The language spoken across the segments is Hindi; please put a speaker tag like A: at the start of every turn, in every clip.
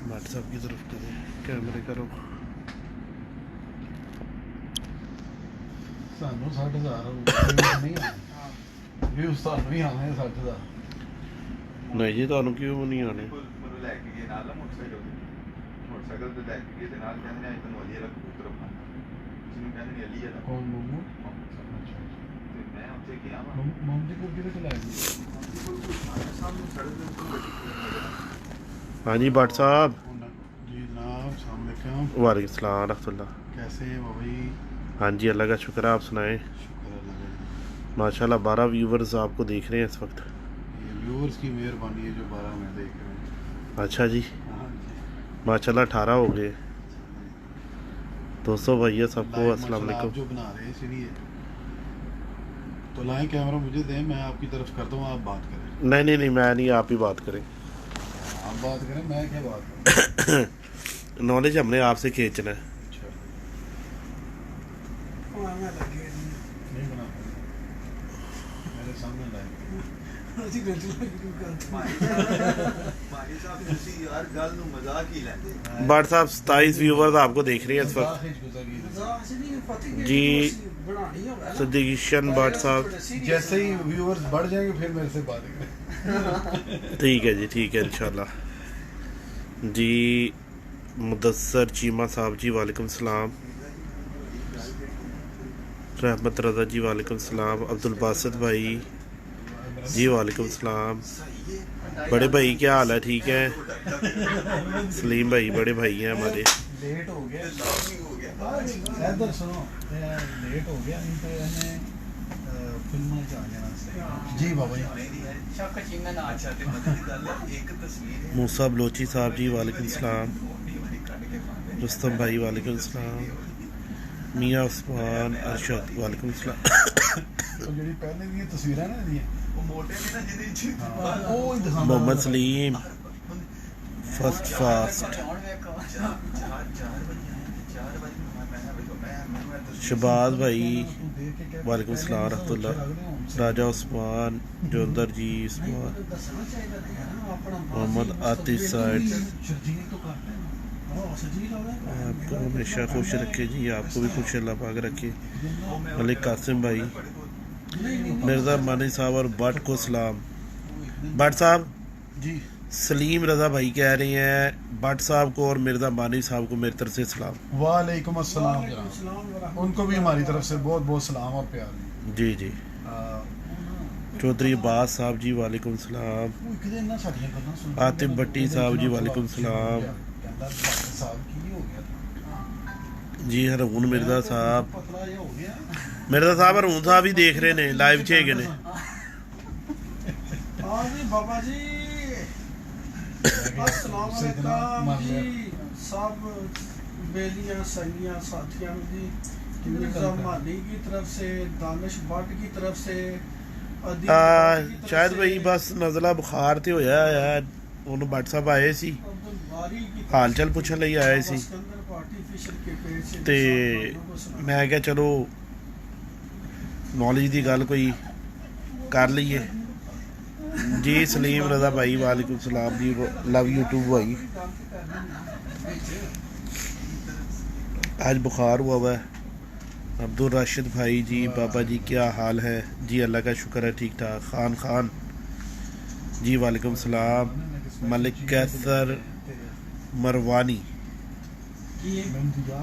A: व्हाट्सएप की तरफ करो, कैमरे करो।
B: सानू 60,000 नहीं आने व्यूज सानू ही आने 60,000
A: नहीं जी, ਤੁਹਾਨੂੰ ਕਿਉਂ ਨਹੀਂ ਆਣੇ?
C: ਮੈਨੂੰ ਲੈ ਕੇ ਗਏ ਨਾਲ ਨਾ ਮੋਟਰਸਾਈਕਲ ਤੇ ਲੈ ਕੇ ਗਏ ਤੇ ਨਾਲ ਕਹਿੰਦੇ ਨੇ ਅੱਜ ਤੁਹਾਨੂੰ ਅਲੀ ਵਾਲਾ ਕਬੂਤਰ ਖਾਣਾ ਜਿਹਨੂੰ ਕਹਿੰਦੇ ਨੇ ਅਲੀ ਵਾਲਾ
B: कौन मोमो
C: ਤੇ ਮੈਂ ਉੱਥੇ ਗਿਆ ਵਾ
B: मोमजी को किधर चला गया
C: ਸਾਹਮਣੇ ਸੜਕ ਦੇ ਉੱਤੇ ਗੱਡੀ
A: हाँ जी भट्ट साहब।
B: जी जनाब अस्सलाम वालेकुम
A: वालेकुम सलाम रहमतुल्लाह।
B: कैसे हैं बाबा जी
A: हाँ जी, अल्लाह का शुक्र है, आप सुनाएं।
B: शुक्र अल्लाह का
A: माशाल्लाह 12 व्यूवर्स आपको देख रहे हैं इस वक्त।
B: ये व्यूअर्स की मेहरबानी है जो 12 में देख रहे हैं
A: अच्छा जी,
B: हाँ जी
A: माशाल्लाह 18 हो गए। दोस्तों भैया सबको
B: लाइव
A: अस्सलाम
B: माशाल्लाह
A: वालेकुम।
B: आप जो बना रहे हैं इसलिए तो लाएं कैमरा मुझे दें, मैं आपकी तरफ करता हूँ, आप बात करें।
A: नहीं नहीं नहीं, मैं नहीं, आप ही बात करें।
B: आप बात करें, मैं क्या बात करूं?
A: नॉलेज हमने आपसे खींचना है।
B: अच्छा नहीं बना पाए। मेरे सामने लाए
C: ਮਾਹੀ ਸਾਹਿਬ ਤੁਸੀਂ ਯਾਰ ਗੱਲ ਨੂੰ ਮਜ਼ਾਕ ਹੀ ਲੈਂਦੇ
A: भट्ट साहब 27 व्यूवर्स आपको देख रहे हैं इस वक्त जी। सदीशन भट्ट साहब,
B: जैसे ही व्यूअर्स बढ़ जाएंगे फिर मेरे से बात करें।
A: ठीक है जी, ठीक है इंशाल्लाह जी। मुदस्सर चीमा साहब जी वालेकुम सलाम। रहमत रज़ा जी वालेकुम सलाम। अब्दुल बासित भाई जी वालेकुम सलाम। बड़े भाई क्या हाल है? ठीक है। सलीम भाई बड़े भाई हैं हमारे।
B: लेट हो गया इधर सुनो, लेट हो गया नहीं तो इन्हें फिल्म में आ जाना जी बाबा जी।
A: मूसा बलोची साहब जी वालेकुम सलाम। रुस्तम भाई वालेकुम सलाम। मियाँ उस्मान अरशद वालेकुम सलाम।
B: तो ਜਿਹੜੀ ਪਹਿਲੇ ਦੀਆਂ ਤਸਵੀਰਾਂ ਨੇ ਇਹਦੀਆਂ
C: ਉਹ ਮੋਟੇ ਨੇ ਨਾ ਜਿਹਦੇ ਚ
B: ਉਹ ਹੀ ਦਿਖਾਉਂਦਾ
A: मोहम्मद सलीम फर्स्ट फास्ट। शहबाज भाई वालेकुम सलाम रहमतुल्लाह। राजा उस्मान जोंदर जी उस्मान। मोहम्मद आतिफ साइड आपको हमेशा खुश रखे जी, आपको भी खुश अल्लाह पाक रखे। मलिक कासिम भाई, मिर्ज़ा मानी साहब और भट्ट को सलाम। भट्ट साहब
B: जी
A: सलीम रज़ा भाई कह रहे हैं भट्ट साहब को और मिर्ज़ा मानी साहब को मेरी तरफ से सलाम।
B: वालेकुम अस्सलाम जनाब, उनको भी हमारी तरफ से बहुत बहुत सलाम और प्यार।
A: जी जी। चौधरी अब्बास साहब जी वालेकुम सलाम। आतिफ भट्टी साहब जी वालेकुम सलाम जी। हरून मिर्ज़ा साहब, मिर्ज़ा साहब हरून साहब ही देख रहे ने, लाइव च हैगे ने।
D: बाबा जी अस्सलाम वालेकुम जी सब बेलियां सैलियां साथियों जी, मिर्ज़ा मानी की तरफ से, दानिश भट्ट की तरफ से,
A: शायद भाई बस नज़ला बुखार ते होया है। उन भट्ट साहब आए सी, हाल चाल पुछण लई आए सी ते मैं क्या चलो नॉलेज की गल कोई कर लीए जी। सलीम रज़ा भाई वालेकुम सलाम जी, लव यू टू भाई। आज बुखार हुआ हुआ है। अब्दुल राशिद भाई जी, बाबा जी क्या हाल है जी? अल्लाह का शुक्र है ठीक ठाक। खान खान जी वालेकुम सलाम। मलिक कैसर मरवानी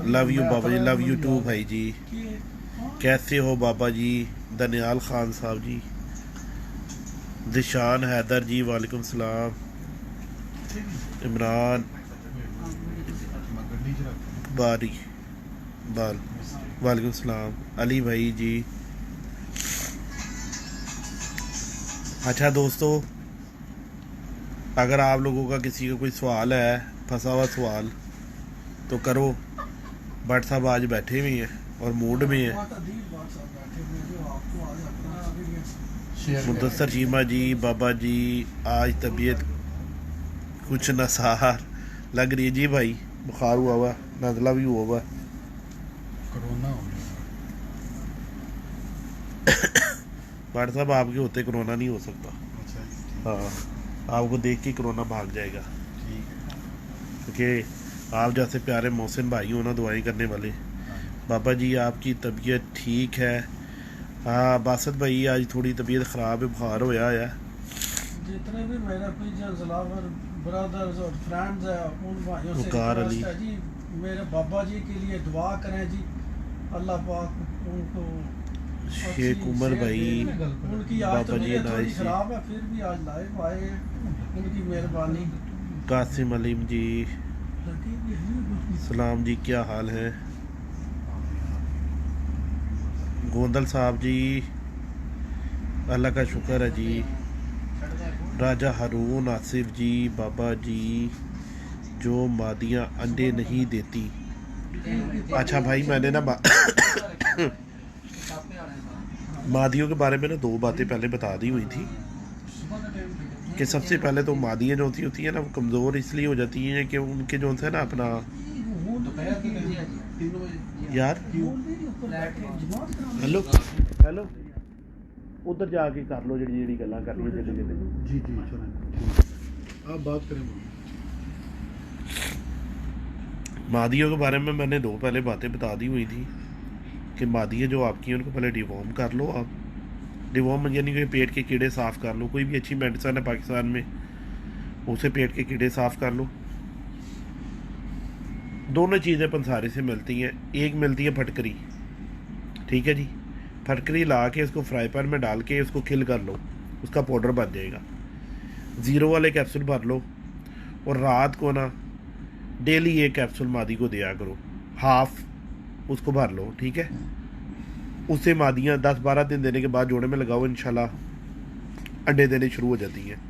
A: लव यू बाबा जी, लव यू टू भाई जी। कैसे हो बाबा जी? दनियाल खान साहब जी। दिशान हैदर जी वालेकुम सलाम। इमरान बारी बाल वालेकुम सलाम। अली भाई जी। अच्छा दोस्तों, अगर आप लोगों का किसी का कोई सवाल है, फंसा हुआ सवाल, तो करो। भट्ट साहब आज बैठे हुए हैं और मूड में हैं। मुदस्सर चीमा जी, बाबा जी आज तबीयत कुछ नसार लग रही है जी भाई, बुखार हुआ हुआ, नज़ला भी हुआ हुआ।
B: कोरोना हो गया।
A: भट्ट साहब आपके होते कोरोना नहीं हो सकता।
B: अच्छा जी,
A: हाँ आपको देख के कोरोना भाग जाएगा,
B: ठीक है।
A: क्योंकि आप जैसे प्यारे मोहसिन भाई हो ना दुआएं करने वाले। बाबा जी आपकी तबीयत ठीक है? हाँ बासत भाई आज थोड़ी तबीयत ख़राब है, बुखार होया है।
D: जितने भी मेरे पिजन ब्रदर्स और फ्रेंड्स हैं उन भाइयों से
A: वकार
D: रिक्वेस्ट
A: अली।
D: है जी, मेरे बाबा जी के लिए दुआ करें जी, अल्लाह पाक उनको
A: शेख
D: अच्छी
A: उमर
D: सेहत
A: भाई,
D: दे। उनकी आज
A: बाबा
D: तो
A: जी
D: तबीयत थोड़ी
A: नाइस जी।
D: खराब है, फिर भी आज लाइव आए हैं, उनकी मेहरबानी।
A: कासिम अलीम जी सलाम जी, क्या हाल है? गोंदल साहब जी अल्लाह का शुक्र है जी। राजा हारून आसिफ जी, बाबा जी जो मादियाँ अंडे नहीं देती। अच्छा भाई मैंने ना मादियों के बारे में ना 2 बातें पहले बता दी हुई थी कि सबसे पहले तो मादियाँ जो होती है ना वो कमज़ोर इसलिए हो जाती हैं कि उनके जो है ना अपना यार हेलो हेलो उधर जाके कर लो जी गल्लां कर लो जी।
B: जी चलें, आप बात करें।
A: मादियों के बारे में मैंने 2 पहले बातें बता दी हुई थी कि मादियाँ जो आपकी हैं उनको पहले डिवॉर्म कर लो आप। डिवॉर्म यानी कि पेट के कीड़े साफ़ कर लो। कोई भी अच्छी मेडिसन है पाकिस्तान में, उसे पेट के कीड़े साफ़ कर लो। दोनों चीज़ें पंसारे से मिलती हैं। एक मिलती है फटकरी, ठीक है जी, फटकरी ला के इसको फ्राई पैन में डाल के इसको खिल कर लो, उसका पाउडर बन जाएगा। 0 वाले कैप्सूल भर लो और रात को ना डेली 1 कैप्सूल मादी को दिया करो, हाफ उसको भर लो, ठीक है। उससे मादियाँ 10-12 दिन देने के बाद जोड़े में लगाओ, इंशाल्लाह अंडे देने शुरू हो जाती हैं।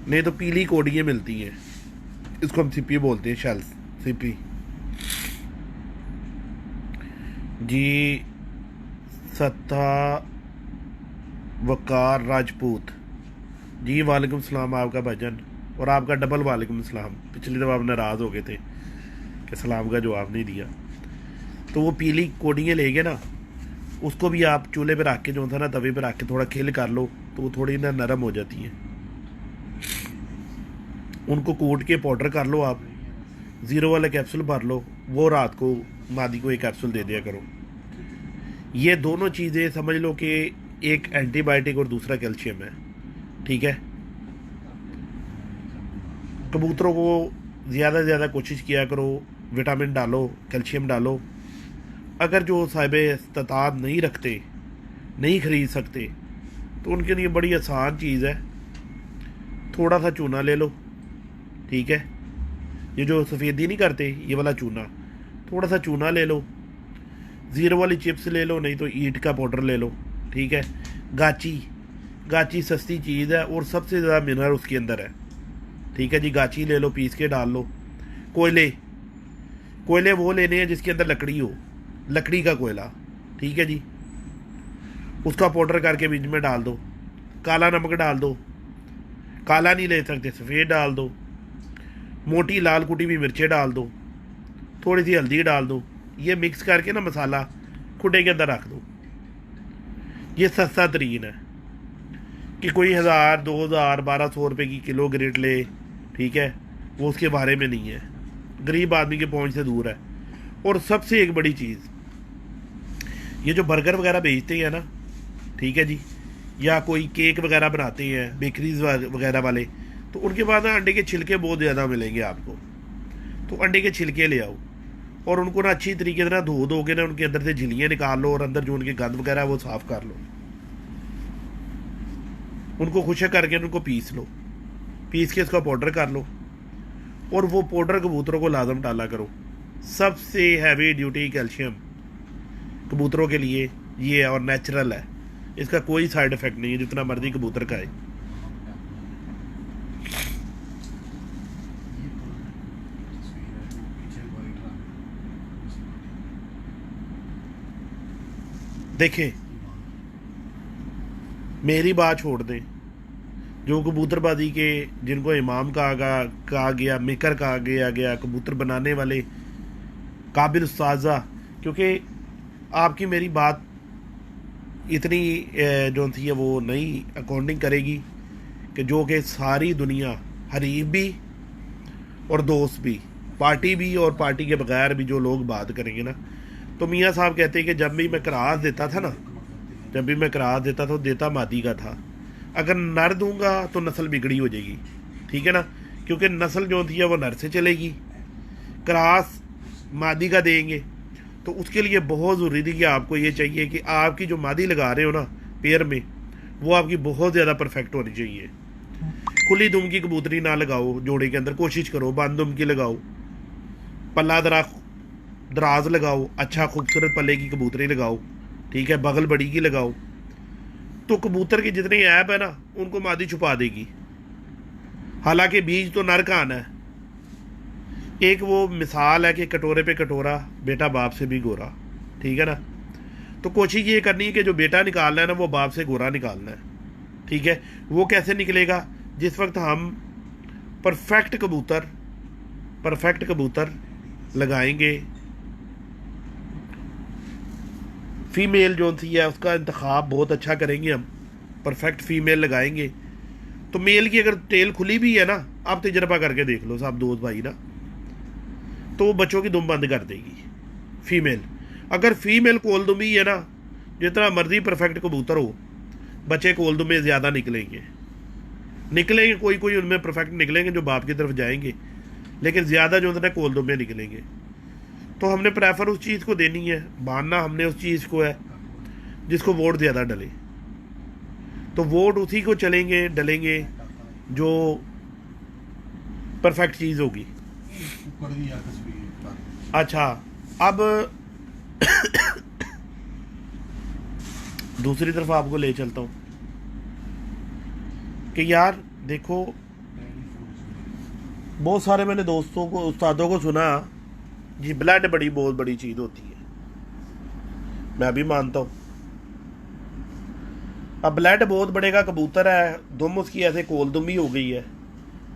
A: नहीं तो पीली कोडियाँ मिलती हैं, इसको हम सिपी बोलते हैं, शेल्स सिपी जी। सत्ता वकार राजपूत जी, वालेकुम सलाम आपका भजन, और आपका डबल वालेकुम सलाम। पिछली दफ़ा आप नाराज़ हो गए थे कि सलाम का जवाब नहीं दिया। तो वो पीली कोडियाँ लेके ना उसको भी आप चूल्हे पे रख के जो था ना तवे पे रख के थोड़ा खिल कर लो तो वो थोड़ी ना नरम हो जाती हैं। उनको कूट के पाउडर कर लो आप, 0 वाले कैप्सूल भर लो, वो रात को मादी को 1 कैप्सूल दे दिया करो। ये दोनों चीज़ें समझ लो कि एक एंटीबायोटिक और दूसरा कैल्शियम है, ठीक है। कबूतरों को ज़्यादा से ज़्यादा कोशिश किया करो, विटामिन डालो, कैल्शियम डालो। अगर जो साहिब इस्तात नहीं रखते, नहीं ख़रीद सकते, तो उनके लिए बड़ी आसान चीज़ है, थोड़ा सा चूना ले लो, ठीक है। ये जो सफ़ेदी नहीं करते ये वाला चूना, थोड़ा सा चूना ले लो, 0 वाली चिप्स ले लो, नहीं तो ईंट का पाउडर ले लो, ठीक है। गाची सस्ती चीज़ है और सबसे ज़्यादा मिनरल उसके अंदर है, ठीक है जी। गाची ले लो, पीस के डाल लो। कोयले वो लेने हैं जिसके अंदर लकड़ी हो, लकड़ी का कोयला, ठीक है जी। उसका पाउडर करके बीच में डाल दो। काला नमक डाल दो, काला नहीं ले सकते सफ़ेद डाल दो। मोटी लाल कुटी हुई मिर्चें डाल दो, थोड़ी सी हल्दी डाल दो। ये मिक्स करके ना मसाला खुडे के अंदर रख दो। ये सस्ता तरीन है कि कोई 1000, 2000, 1200 रुपये की किलो ग्रेट ले, ठीक है, वो उसके बारे में नहीं है, गरीब आदमी के पहुंच से दूर है। और सबसे एक बड़ी चीज़, ये जो बर्गर वगैरह बेचते हैं ना, ठीक है जी, या कोई केक वगैरह बनाते हैं बेकरीज वगैरह वाले, तो उनके पास ना अंडे के छिलके बहुत ज़्यादा मिलेंगे आपको। तो अंडे के छिलके ले आओ और उनको ना अच्छी तरीके से ना धो के ना उनके अंदर से झिल्लियाँ निकाल लो और अंदर जो उनके गंद वगैरह है वो साफ़ कर लो। उनको खुशक करके उनको पीस लो, पीस के इसका पाउडर कर लो और वो पाउडर कबूतरों को लाजम डाला करो। सबसे हैवी ड्यूटी कैल्शियम कबूतरों के लिए ये है और नेचुरल है, इसका कोई साइड इफ़ेक्ट नहीं है, जितना मर्जी कबूतर खाए। देखें, मेरी बात छोड़ दें, जो कबूतरबाजी के जिनको इमाम कहा गया, मेकर कहा गया, कबूतर बनाने वाले काबिल उस्ताज़ा, क्योंकि आपकी मेरी बात इतनी जो थी वो नहीं अकाउंटिंग करेगी कि जो कि सारी दुनिया, हरीफ भी और दोस्त भी, पार्टी भी और पार्टी के बगैर भी जो लोग बात करेंगे ना, तो मियाँ साहब कहते हैं कि जब भी मैं करार देता था ना, जब भी मैं करार देता था तो देता मादी का था। अगर नर दूंगा तो नस्ल बिगड़ी हो जाएगी, ठीक है ना, क्योंकि नस्ल जो होती है वो नर से चलेगी। क्रास मादी का देंगे तो उसके लिए बहुत ज़रूरी थी कि आपको ये चाहिए कि आपकी जो मादी लगा रहे हो ना पेयर में, वो आपकी बहुत ज़्यादा परफेक्ट होनी चाहिए। खुली दुम की कबूतरी ना लगाओ जोड़े के अंदर, कोशिश करो बंद दुम की लगाओ, पल्ला दराज लगाओ, अच्छा खूबसूरत पल्ले की कबूतरी लगाओ, ठीक है, बगल बड़ी की लगाओ, तो कबूतर के जितने ऐप है ना उनको मादी छुपा देगी। हालांकि बीज तो नर का आना है। एक वो मिसाल है कि कटोरे पे कटोरा, बेटा बाप से भी गोरा, ठीक है ना। तो कोशिश ये करनी है कि जो बेटा निकालना है ना वो बाप से गोरा निकालना है, ठीक है। वो कैसे निकलेगा? जिस वक्त हम परफेक्ट कबूतर लगाएंगे, फीमेल जो सी है उसका इंतखाब बहुत अच्छा करेंगे, हम परफेक्ट फीमेल लगाएंगे, तो मेल की अगर टेल खुली भी है ना, आप तजर्बा करके देख लो साहब दोस्त भाई ना, तो वो बच्चों की दुम बंद कर देगी फीमेल। अगर फीमेल कोलदुमी है ना, जितना मर्जी परफेक्ट कबूतर हो, बच्चे कोलदुमे ज़्यादा निकलेंगे, कोई उनमें परफेक्ट निकलेंगे जो बाप की तरफ जाएंगे, लेकिन ज़्यादा जो होता है कोलदुमे निकलेंगे। तो हमने प्रेफर उस चीज़ को देनी है, मानना हमने उस चीज़ को है जिसको वोट ज़्यादा डले, तो वोट उसी को डलेंगे जो परफेक्ट चीज़ होगी। अच्छा, अब दूसरी तरफ आपको ले चलता हूँ कि यार देखो, बहुत सारे मैंने दोस्तों को, उस्तादों को सुना जी ब्लड बहुत बड़ी चीज़ होती है, मैं भी मानता हूँ। अब ब्लड बहुत बड़े का कबूतर है, दुम उसकी ऐसे कोलदुमी हो गई है,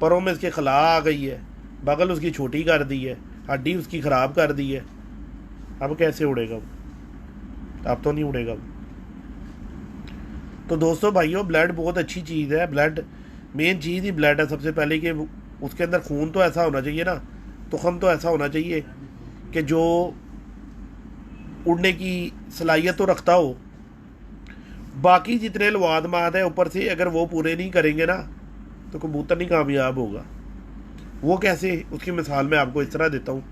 A: परों में इसके खला आ गई है, बगल उसकी छोटी कर दी है, हड्डी उसकी ख़राब कर दी है, अब कैसे उड़ेगा वो? अब तो नहीं उड़ेगा वो। तो दोस्तों भाइयों, ब्लड बहुत अच्छी चीज़ है। ब्लड मेन चीज़ ही ब्लड है सबसे पहले, कि उसके अंदर खून तो ऐसा होना चाहिए ना, तुखम तो ऐसा होना चाहिए कि जो उड़ने की सलाहियत तो रखता हो। बाकी जितने लवादमात है ऊपर से अगर वो पूरे नहीं करेंगे ना, तो कबूतर नहीं कामयाब होगा। वो कैसे? उसकी मिसाल मैं आपको इस तरह देता हूँ।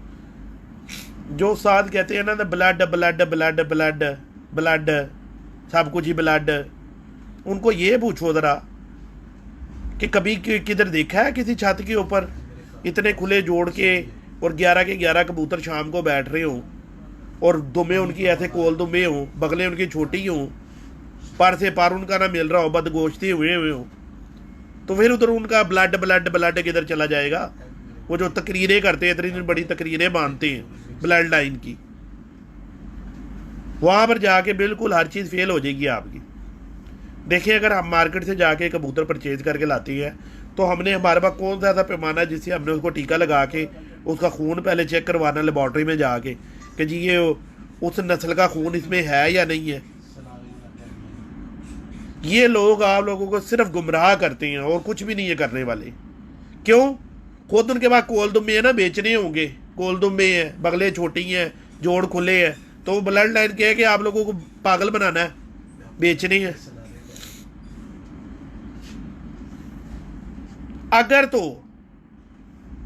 A: जो उस्ताद कहते हैं ना blood blood blood blood blood, सब कुछ ही ब्लड, उनको ये पूछो ज़रा कि कभी किधर देखा है किसी छत के ऊपर इतने खुले जोड़ के और 11 के 11 कबूतर शाम को बैठ रहे हों, और दुमे उनकी ऐसे कोल दुमे हों, बगलें उनकी छोटी हों, पर से पर उनका ना मिल रहा हो, बदगोश्ती हुए हों, तो फिर उधर उनका ब्लड ब्लड ब्लड किधर चला जाएगा? वो जो तकरीरें करते हैं, इतनी बड़ी तकरीरें बांधते हैं ब्लड लाइन की, वहाँ पर जाके बिल्कुल हर चीज़ फेल हो जाएगी आपकी। देखिए, अगर हम मार्केट से जाके कबूतर परचेज करके लाती है, तो हमने हमारे पास कौन सा ऐसा पैमाना है जिससे हमने उसको टीका लगा के उसका खून पहले चेक करवाना लेबॉर्ट्री में जाके कि जी ये उस नस्ल का खून इसमें है या नहीं है। ये लोग आप लोगों को सिर्फ गुमराह करते हैं और कुछ भी नहीं है करने वाले। क्यों? खुद उनके पास कोलदुमे है ना, बेचने होंगे, कोलदुमे हैं, बगले छोटी हैं, जोड़ खुले हैं, तो ब्लड लाइन क्या है कि आप लोगों को पागल बनाना है, बेचने हैं। अगर तो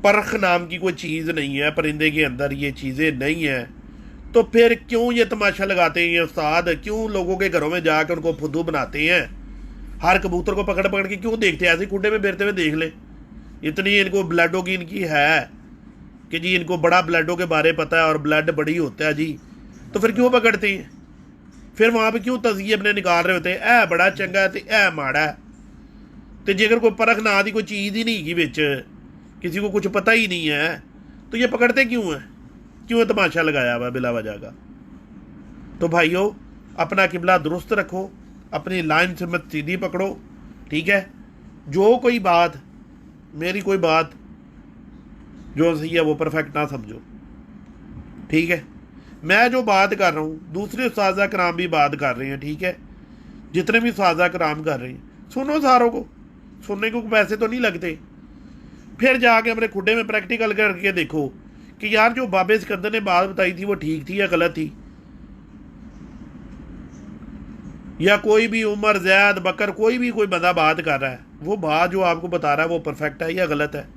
A: परख नाम की कोई चीज़ नहीं है परिंदे के अंदर, ये चीज़ें नहीं है, तो फिर क्यों ये तमाशा लगाते हैं उस्ताद? क्यों लोगों के घरों में जाकर उनको फुद्दू बनाते हैं? हर कबूतर को पकड़ पकड़ के क्यों देखते हैं? ऐसे खुडे में बेरते हुए देख ले। इतनी इनको ब्लडों की इनकी है कि जी इनको बड़ा ब्लडों के बारे पता है और ब्लड बड़ी होता है जी, तो फिर क्यों पकड़ते हैं? फिर वहाँ पे क्यों तज़किए अपने निकाल रहे होते हैं? ऐ बड़ा चंगा है तो ऐ माड़ा है। तो जेकर कोई परख ना दी, कोई चीज़ ही नहीं की बिच, किसी को कुछ पता ही नहीं है, तो ये पकड़ते क्यों है? क्यों तमाशा लगाया हुआ बिला वजह का? तो भाइयों, अपना किबला दुरुस्त रखो, अपनी लाइन से मत सीधी पकड़ो, ठीक है। जो कोई बात, मेरी कोई बात जो सही है वो परफेक्ट ना समझो, ठीक है। मैं जो बात कर रहा हूँ, दूसरे उस्ताद कराम भी बात कर रहे हैं, ठीक है। जितने भी उस्ताद कराम कर रहे हैं, सुनो सारों को, सुनने को पैसे तो नहीं लगते। फिर जाके अपने खुडे में प्रैक्टिकल करके देखो कि यार जो बाबे सिकंदर ने बात बताई थी वो ठीक थी या गलत थी, या कोई भी उमर जैद बकर कोई बंदा बात कर रहा है, वो बात जो आपको बता रहा है वो परफेक्ट है या गलत है।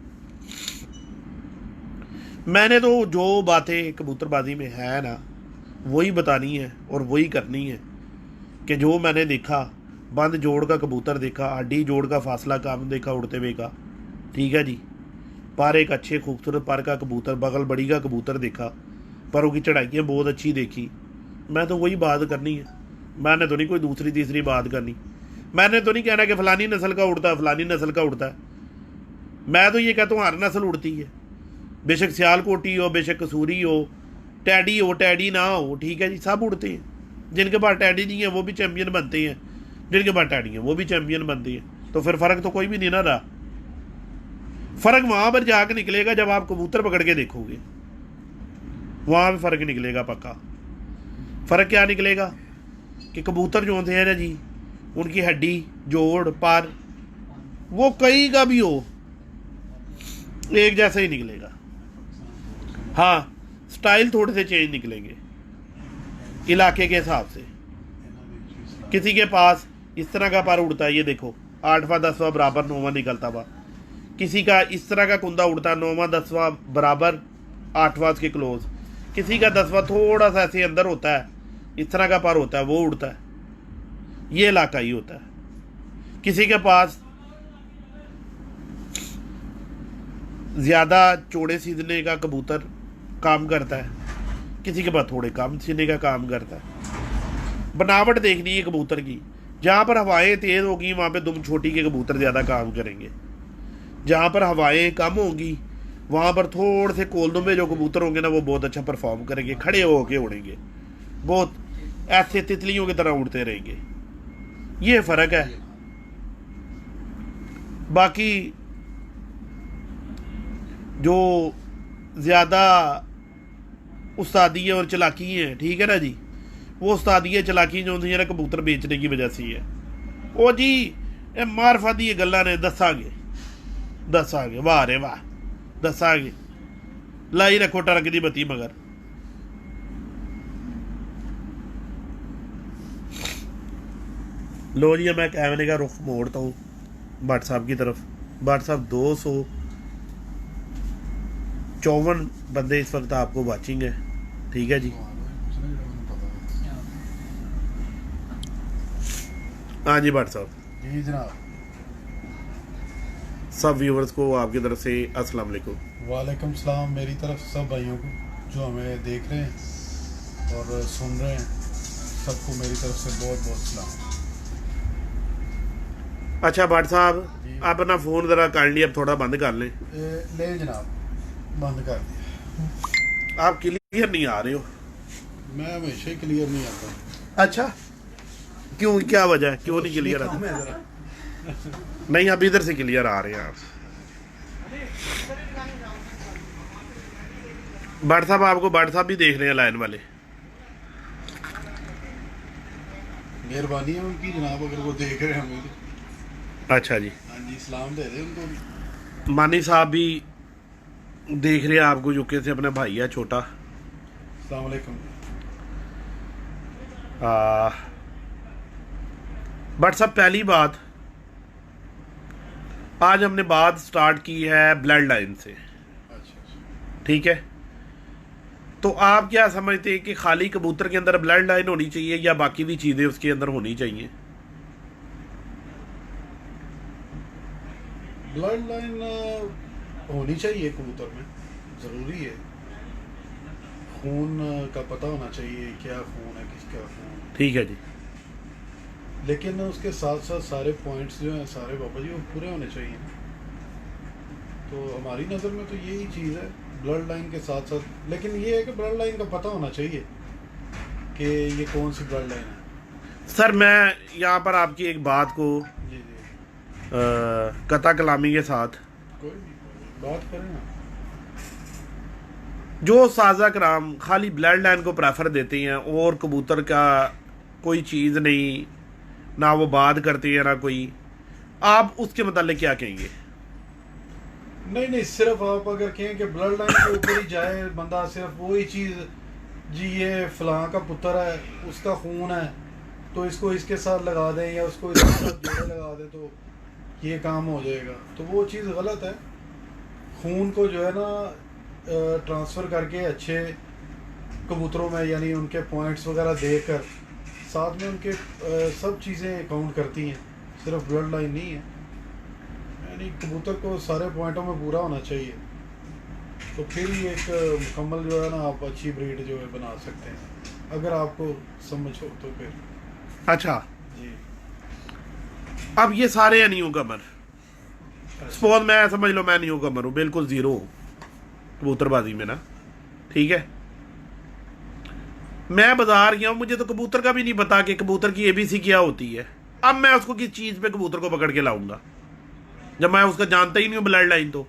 A: मैंने तो जो बातें कबूतरबाजी में है ना वही बतानी है और वही करनी है कि जो मैंने देखा, बंद जोड़ का कबूतर देखा, हड्डी जोड़ का फासला काम देखा उड़ते हुए का, ठीक है जी, पर एक अच्छे खूबसूरत पर का कबूतर, बगल बड़ी का कबूतर देखा, परों की चढ़ाइयाँ बहुत अच्छी देखी, मैं तो वही बात करनी है। मैंने तो नहीं कोई दूसरी तीसरी बात करनी। मैंने तो नहीं कहना कि फ़लानी नस्ल का उड़ता है, फ़लानी नस्ल का उड़ता है। मैं तो ये कहता हूँ हर नस्ल उड़ती है, बेशक सियालकोटी हो, बेशक कसूरी हो, टैडी ना हो, ठीक है जी, सब उड़ते हैं। जिनके पास टैडी नहीं है वो भी चैम्पियन बनते हैं, जिनके पास टैडी है वो भी चैम्पियन बनती है। तो फिर फ़र्क तो कोई भी नहीं ना रहा। फ़र्क वहाँ पर जाकर निकलेगा जब आप कबूतर पकड़ के देखोगे, वहाँ भी फ़र्क निकलेगा पक्का। फ़र्क क्या निकलेगा कि कबूतर जो होते हैं ना जी, उनकी हड्डी जोड़ पर वो कई का भी हो एक जैसा ही निकलेगा। हाँ, स्टाइल थोड़े से चेंज निकलेंगे इलाके के हिसाब से। किसी के पास इस तरह का पर उड़ता है, ये देखो 8वां 10वां बराबर 9वां निकलता हुआ, किसी का इस तरह का कुंदा उड़ता है 9वां 10वां बराबर 8वां के क्लोज, किसी का 10वां थोड़ा सा ऐसे अंदर होता है, इस तरह का पर होता है वो उड़ता है, ये इलाका ही होता है। किसी के पास ज़्यादा चौड़े सीधने का कबूतर काम करता है, किसी के पास थोड़े कम सीने का काम करता है। बनावट देखनी है कबूतर की। जहाँ पर हवाएं तेज़ होगी वहाँ पे दुम छोटी के कबूतर ज़्यादा काम करेंगे, जहाँ पर हवाएं कम होंगी वहाँ पर थोड़े से कोलदों में जो कबूतर होंगे ना वो बहुत अच्छा परफॉर्म करेंगे, खड़े होके उड़ेंगे, बहुत ऐसे तितलियों की तरह उड़ते रहेंगे। ये फ़र्क है। बाकी जो ज़्यादा उस्तादी है और चलाकी है, ठीक है ना जी, वो उस्तादी है चलाकी जो होती है ना कबूतर बेचने की वजह से है। ओ जी ये मारफा दी गल्लां ने दसांगे वाह रे वाह, दसांगे लाई रखो टरक दी बत्ती मगर। लो जी मैं कैमरे का रुख मोड़ता हूँ भट्ट साहब की तरफ। भट्ट साहब 254 बंदे इस वक्त आपको वाचिंग है, ठीक है जी। हाँ जी भट्ट साहब
B: जी जनाब,
A: सब व्यूवर्स को आपकी तरफ से अस्सलाम वालेकुम।
B: वालेकुम सलाम। मेरी तरफ सब भाइयों को जो हमें देख रहे हैं और सुन रहे हैं, सबको मेरी तरफ से बहुत बहुत सलाम।
A: अच्छा भट्ट साहब
B: जी।
A: आप अपना फ़ोन ज़रा काइंडली अब थोड़ा बंद कर लें।
B: ले जनाब, बंद कर दिया।
A: आप क्लियर नहीं आ रहे हो।
B: मैं हमेशा ही क्लियर नहीं आता।
A: अच्छा क्यों, क्या वजह है, क्यों नहीं क्लियर आता?
B: मैं जरा
A: नहीं अब इधर से क्लियर आ रहे हैं आप। भट्ट साहब आपको भट्ट साहब भी देख रहे हैं लाइन वाले।
B: मेहरबानी है उनकी जनाब, अगर वो देख रहे हैं हमें।
A: अच्छा जी,
B: हाँ जी, सलाम दे दे उनको।
A: मानी साहब भी देख रहे हैं आपको, यूके से अपना भाई है छोटा।
B: अस्सलाम वालेकुम।
A: भट्ट साहब पहली बात, आज हमने बात स्टार्ट की है ब्लड लाइन से,
B: अच्छा
A: ठीक है। तो आप क्या समझते हैं कि खाली कबूतर के अंदर ब्लड लाइन होनी चाहिए या बाकी भी चीज़ें उसके अंदर होनी चाहिए?
B: ब्लड लाइन होनी चाहिए कबूतर में, ज़रूरी है। खून का पता होना चाहिए, क्या खून है किसका खून।
A: ठीक है जी।
B: लेकिन उसके साथ साथ सारे पॉइंट्स जो हैं सारे बाबा जी वो पूरे होने चाहिए। तो हमारी नज़र में तो यही चीज़ है ब्लड लाइन के साथ साथ। लेकिन ये है कि ब्लड लाइन का पता होना चाहिए कि ये कौन सी ब्लड लाइन है।
A: सर मैं यहाँ पर आपकी एक बात को
B: जी जी,
A: कता कलामी के साथ
B: कोई नहीं, बात करें ना।
A: जो साजा कराम खाली ब्लड लाइन को प्रेफर देते हैं और कबूतर का कोई चीज़ नहीं, ना वो बात करते हैं ना कोई, आप उसके मतलब क्या कहेंगे?
B: नहीं, सिर्फ आप अगर कहें कि ब्लड लाइन के ऊपर ही जाए बंदा, सिर्फ वही चीज़, जी ये फलां का पुत्र है, उसका खून है, तो इसको इसके साथ लगा दें या उसको इसके साथ जोड़े लगा दें तो ये काम हो जाएगा, तो वो चीज़ गलत है। खून को जो है ना ट्रांसफ़र करके अच्छे कबूतरों में, यानी उनके पॉइंट्स वगैरह देकर साथ में उनके सब चीज़ें काउंट करती हैं, सिर्फ ब्लड लाइन नहीं है। यानी कबूतर को सारे पॉइंटों में पूरा होना चाहिए, तो फिर ही एक मुकम्मल जो है ना आप अच्छी ब्रीड जो है बना सकते हैं, अगर आपको समझ हो तो फिर।
A: अच्छा,
B: जी
A: अब ये सारे न्यू कमर, सपोज मैं समझ लो मैं न्यू कमर हूँ, बिल्कुल ज़ीरो कबूतरबाजी में ना, ठीक है, मैं बाजार गया हूँ, मुझे तो कबूतर का भी नहीं पता कि कबूतर की ABC क्या होती है। अब मैं उसको किस चीज़ पे कबूतर को पकड़ के लाऊंगा जब मैं उसका जानता ही नहीं हूँ ब्लड लाइन? तो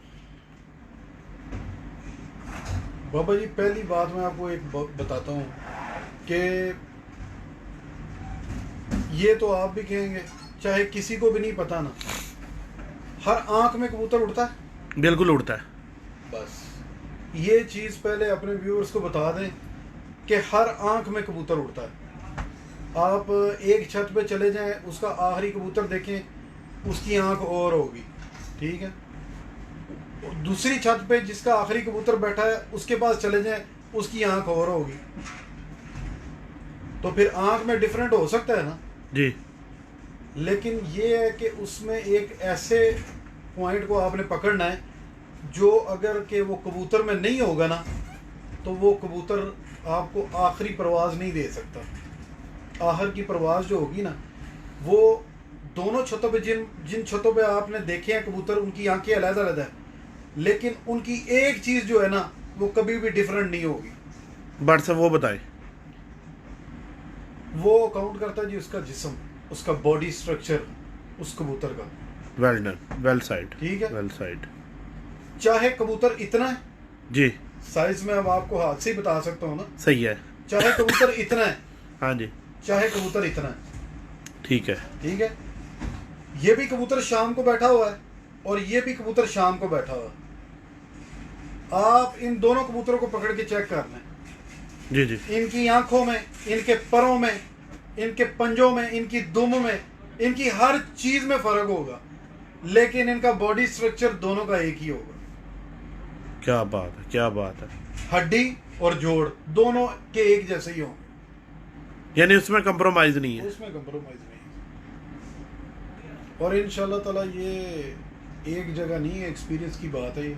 B: बाबा जी, पहली बात मैं आपको एक बताता हूँ कि ये तो आप भी कहेंगे, चाहे किसी को भी नहीं पता ना, हर आंख में कबूतर उड़ता है।
A: बिल्कुल उड़ता है।
B: बस ये चीज़ पहले अपने व्यूअर्स को बता दें कि हर आंख में कबूतर उड़ता है। आप एक छत पे चले जाएं, उसका आखिरी कबूतर देखें, उसकी आंख और होगी, ठीक है। दूसरी छत पे जिसका आखिरी कबूतर बैठा है, उसके पास चले जाएं, उसकी आंख और होगी। तो फिर आंख में डिफरेंट हो सकता है ना
A: जी,
B: लेकिन ये है कि उसमें एक ऐसे पॉइंट को आपने पकड़ना है जो अगर के वो कबूतर में नहीं होगा ना, तो वो कबूतर आपको आखिरी परवाज़ नहीं दे सकता। आखिर की परवाज़ जो होगी ना, वो दोनों छतों पे, जिन छतों पे आपने देखे हैं कबूतर, उनकी आंखें अलग-अलग है, लेकिन उनकी एक चीज़ जो है ना, वो कभी भी डिफरेंट नहीं होगी।
A: बट से वो बताए,
B: वो काउंट करता है जी उसका जिस्म, उसका बॉडी स्ट्रक्चर, उस कबूतर का।
A: वेल डन, वेल साइड,
B: ठीक है।
A: Well side.
B: चाहे कबूतर इतना है
A: जी,
B: साइज में, अब आपको हाथ से ही बता सकता हूँ ना,
A: सही है।
B: चाहे कबूतर इतना है,
A: हाँ जी,
B: चाहे कबूतर इतना है,
A: ठीक है।
B: ठीक है। ये भी कबूतर शाम को बैठा हुआ है और ये भी कबूतर शाम को बैठा हुआ है। आप इन दोनों कबूतरों को पकड़ के चेक कर लें,
A: जी जी,
B: इनकी आंखों में, इनके परों में, इनके पंजों में, इनकी दुम में, इनकी हर चीज में फर्क होगा, लेकिन इनका बॉडी स्ट्रक्चर दोनों का एक ही होगा।
A: क्या बात है, क्या बात है।
B: हड्डी और जोड़ दोनों के एक जैसे ही हों,
A: यानी उसमें कंप्रोमाइज नहीं है।
B: उसमें कंप्रोमाइज नहीं। और इंशाल्लाह ताला ये एक जगह नहीं है, एक्सपीरियंस की बात है। ये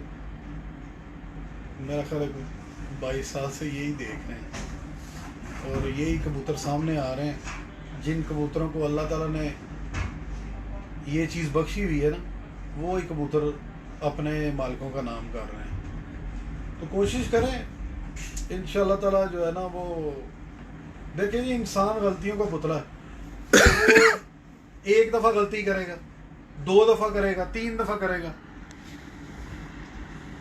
B: मेरा ख्याल है 22 साल से यही देख रहे हैं और यही कबूतर सामने आ रहे हैं। जिन कबूतरों को अल्लाह ताला ने ये चीज़ बख्शी हुई है ना, वो ही कबूतर अपने मालिकों का नाम कर रहे हैं। तो कोशिश करें इंशाल्लाह ताला जो है ना, वो देखिए जी, इंसान गलतियों का पुतला है। वो एक दफ़ा गलती करेगा, 2 दफ़ा करेगा, 3 दफ़ा करेगा,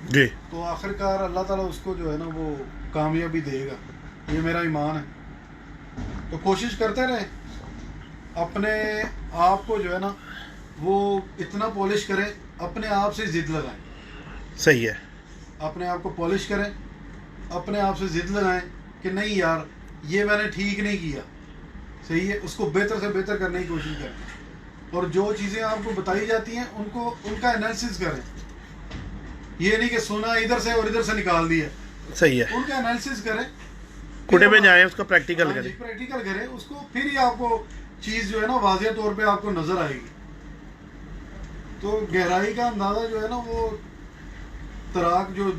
A: जी,
B: तो आखिरकार अल्लाह ताला उसको जो है ना वो कामयाबी देगा। ये मेरा ईमान है। तो कोशिश करते रहें, अपने आप को जो है ना वो इतना पॉलिश करें, अपने आप से ज़िद लगाएं।
A: सही है।
B: अपने आप को पॉलिश करें, अपने आप से ज़िद लगाएं कि नहीं यार, ये मैंने ठीक नहीं किया, सही है, उसको बेहतर से बेहतर करने की कोशिश करें। और जो चीज़ें आपको बताई जाती हैं उनको, उनका एनालिसिस करें। ये नहीं कि सुना इधर से और इधर से निकाल दिया,
A: सही है।
B: उनका एनालिसिस करें,
A: कुटे में जाए, उसका प्रैक्टिकल करें।
B: प्रैक्टिकल करें उसको, फिर ही आपको चीज़ जो है ना वाज़ेह तौर पे आपको नज़र आएगी। तो गहराई का अंदाज़ा जो है ना, वो तैराक जो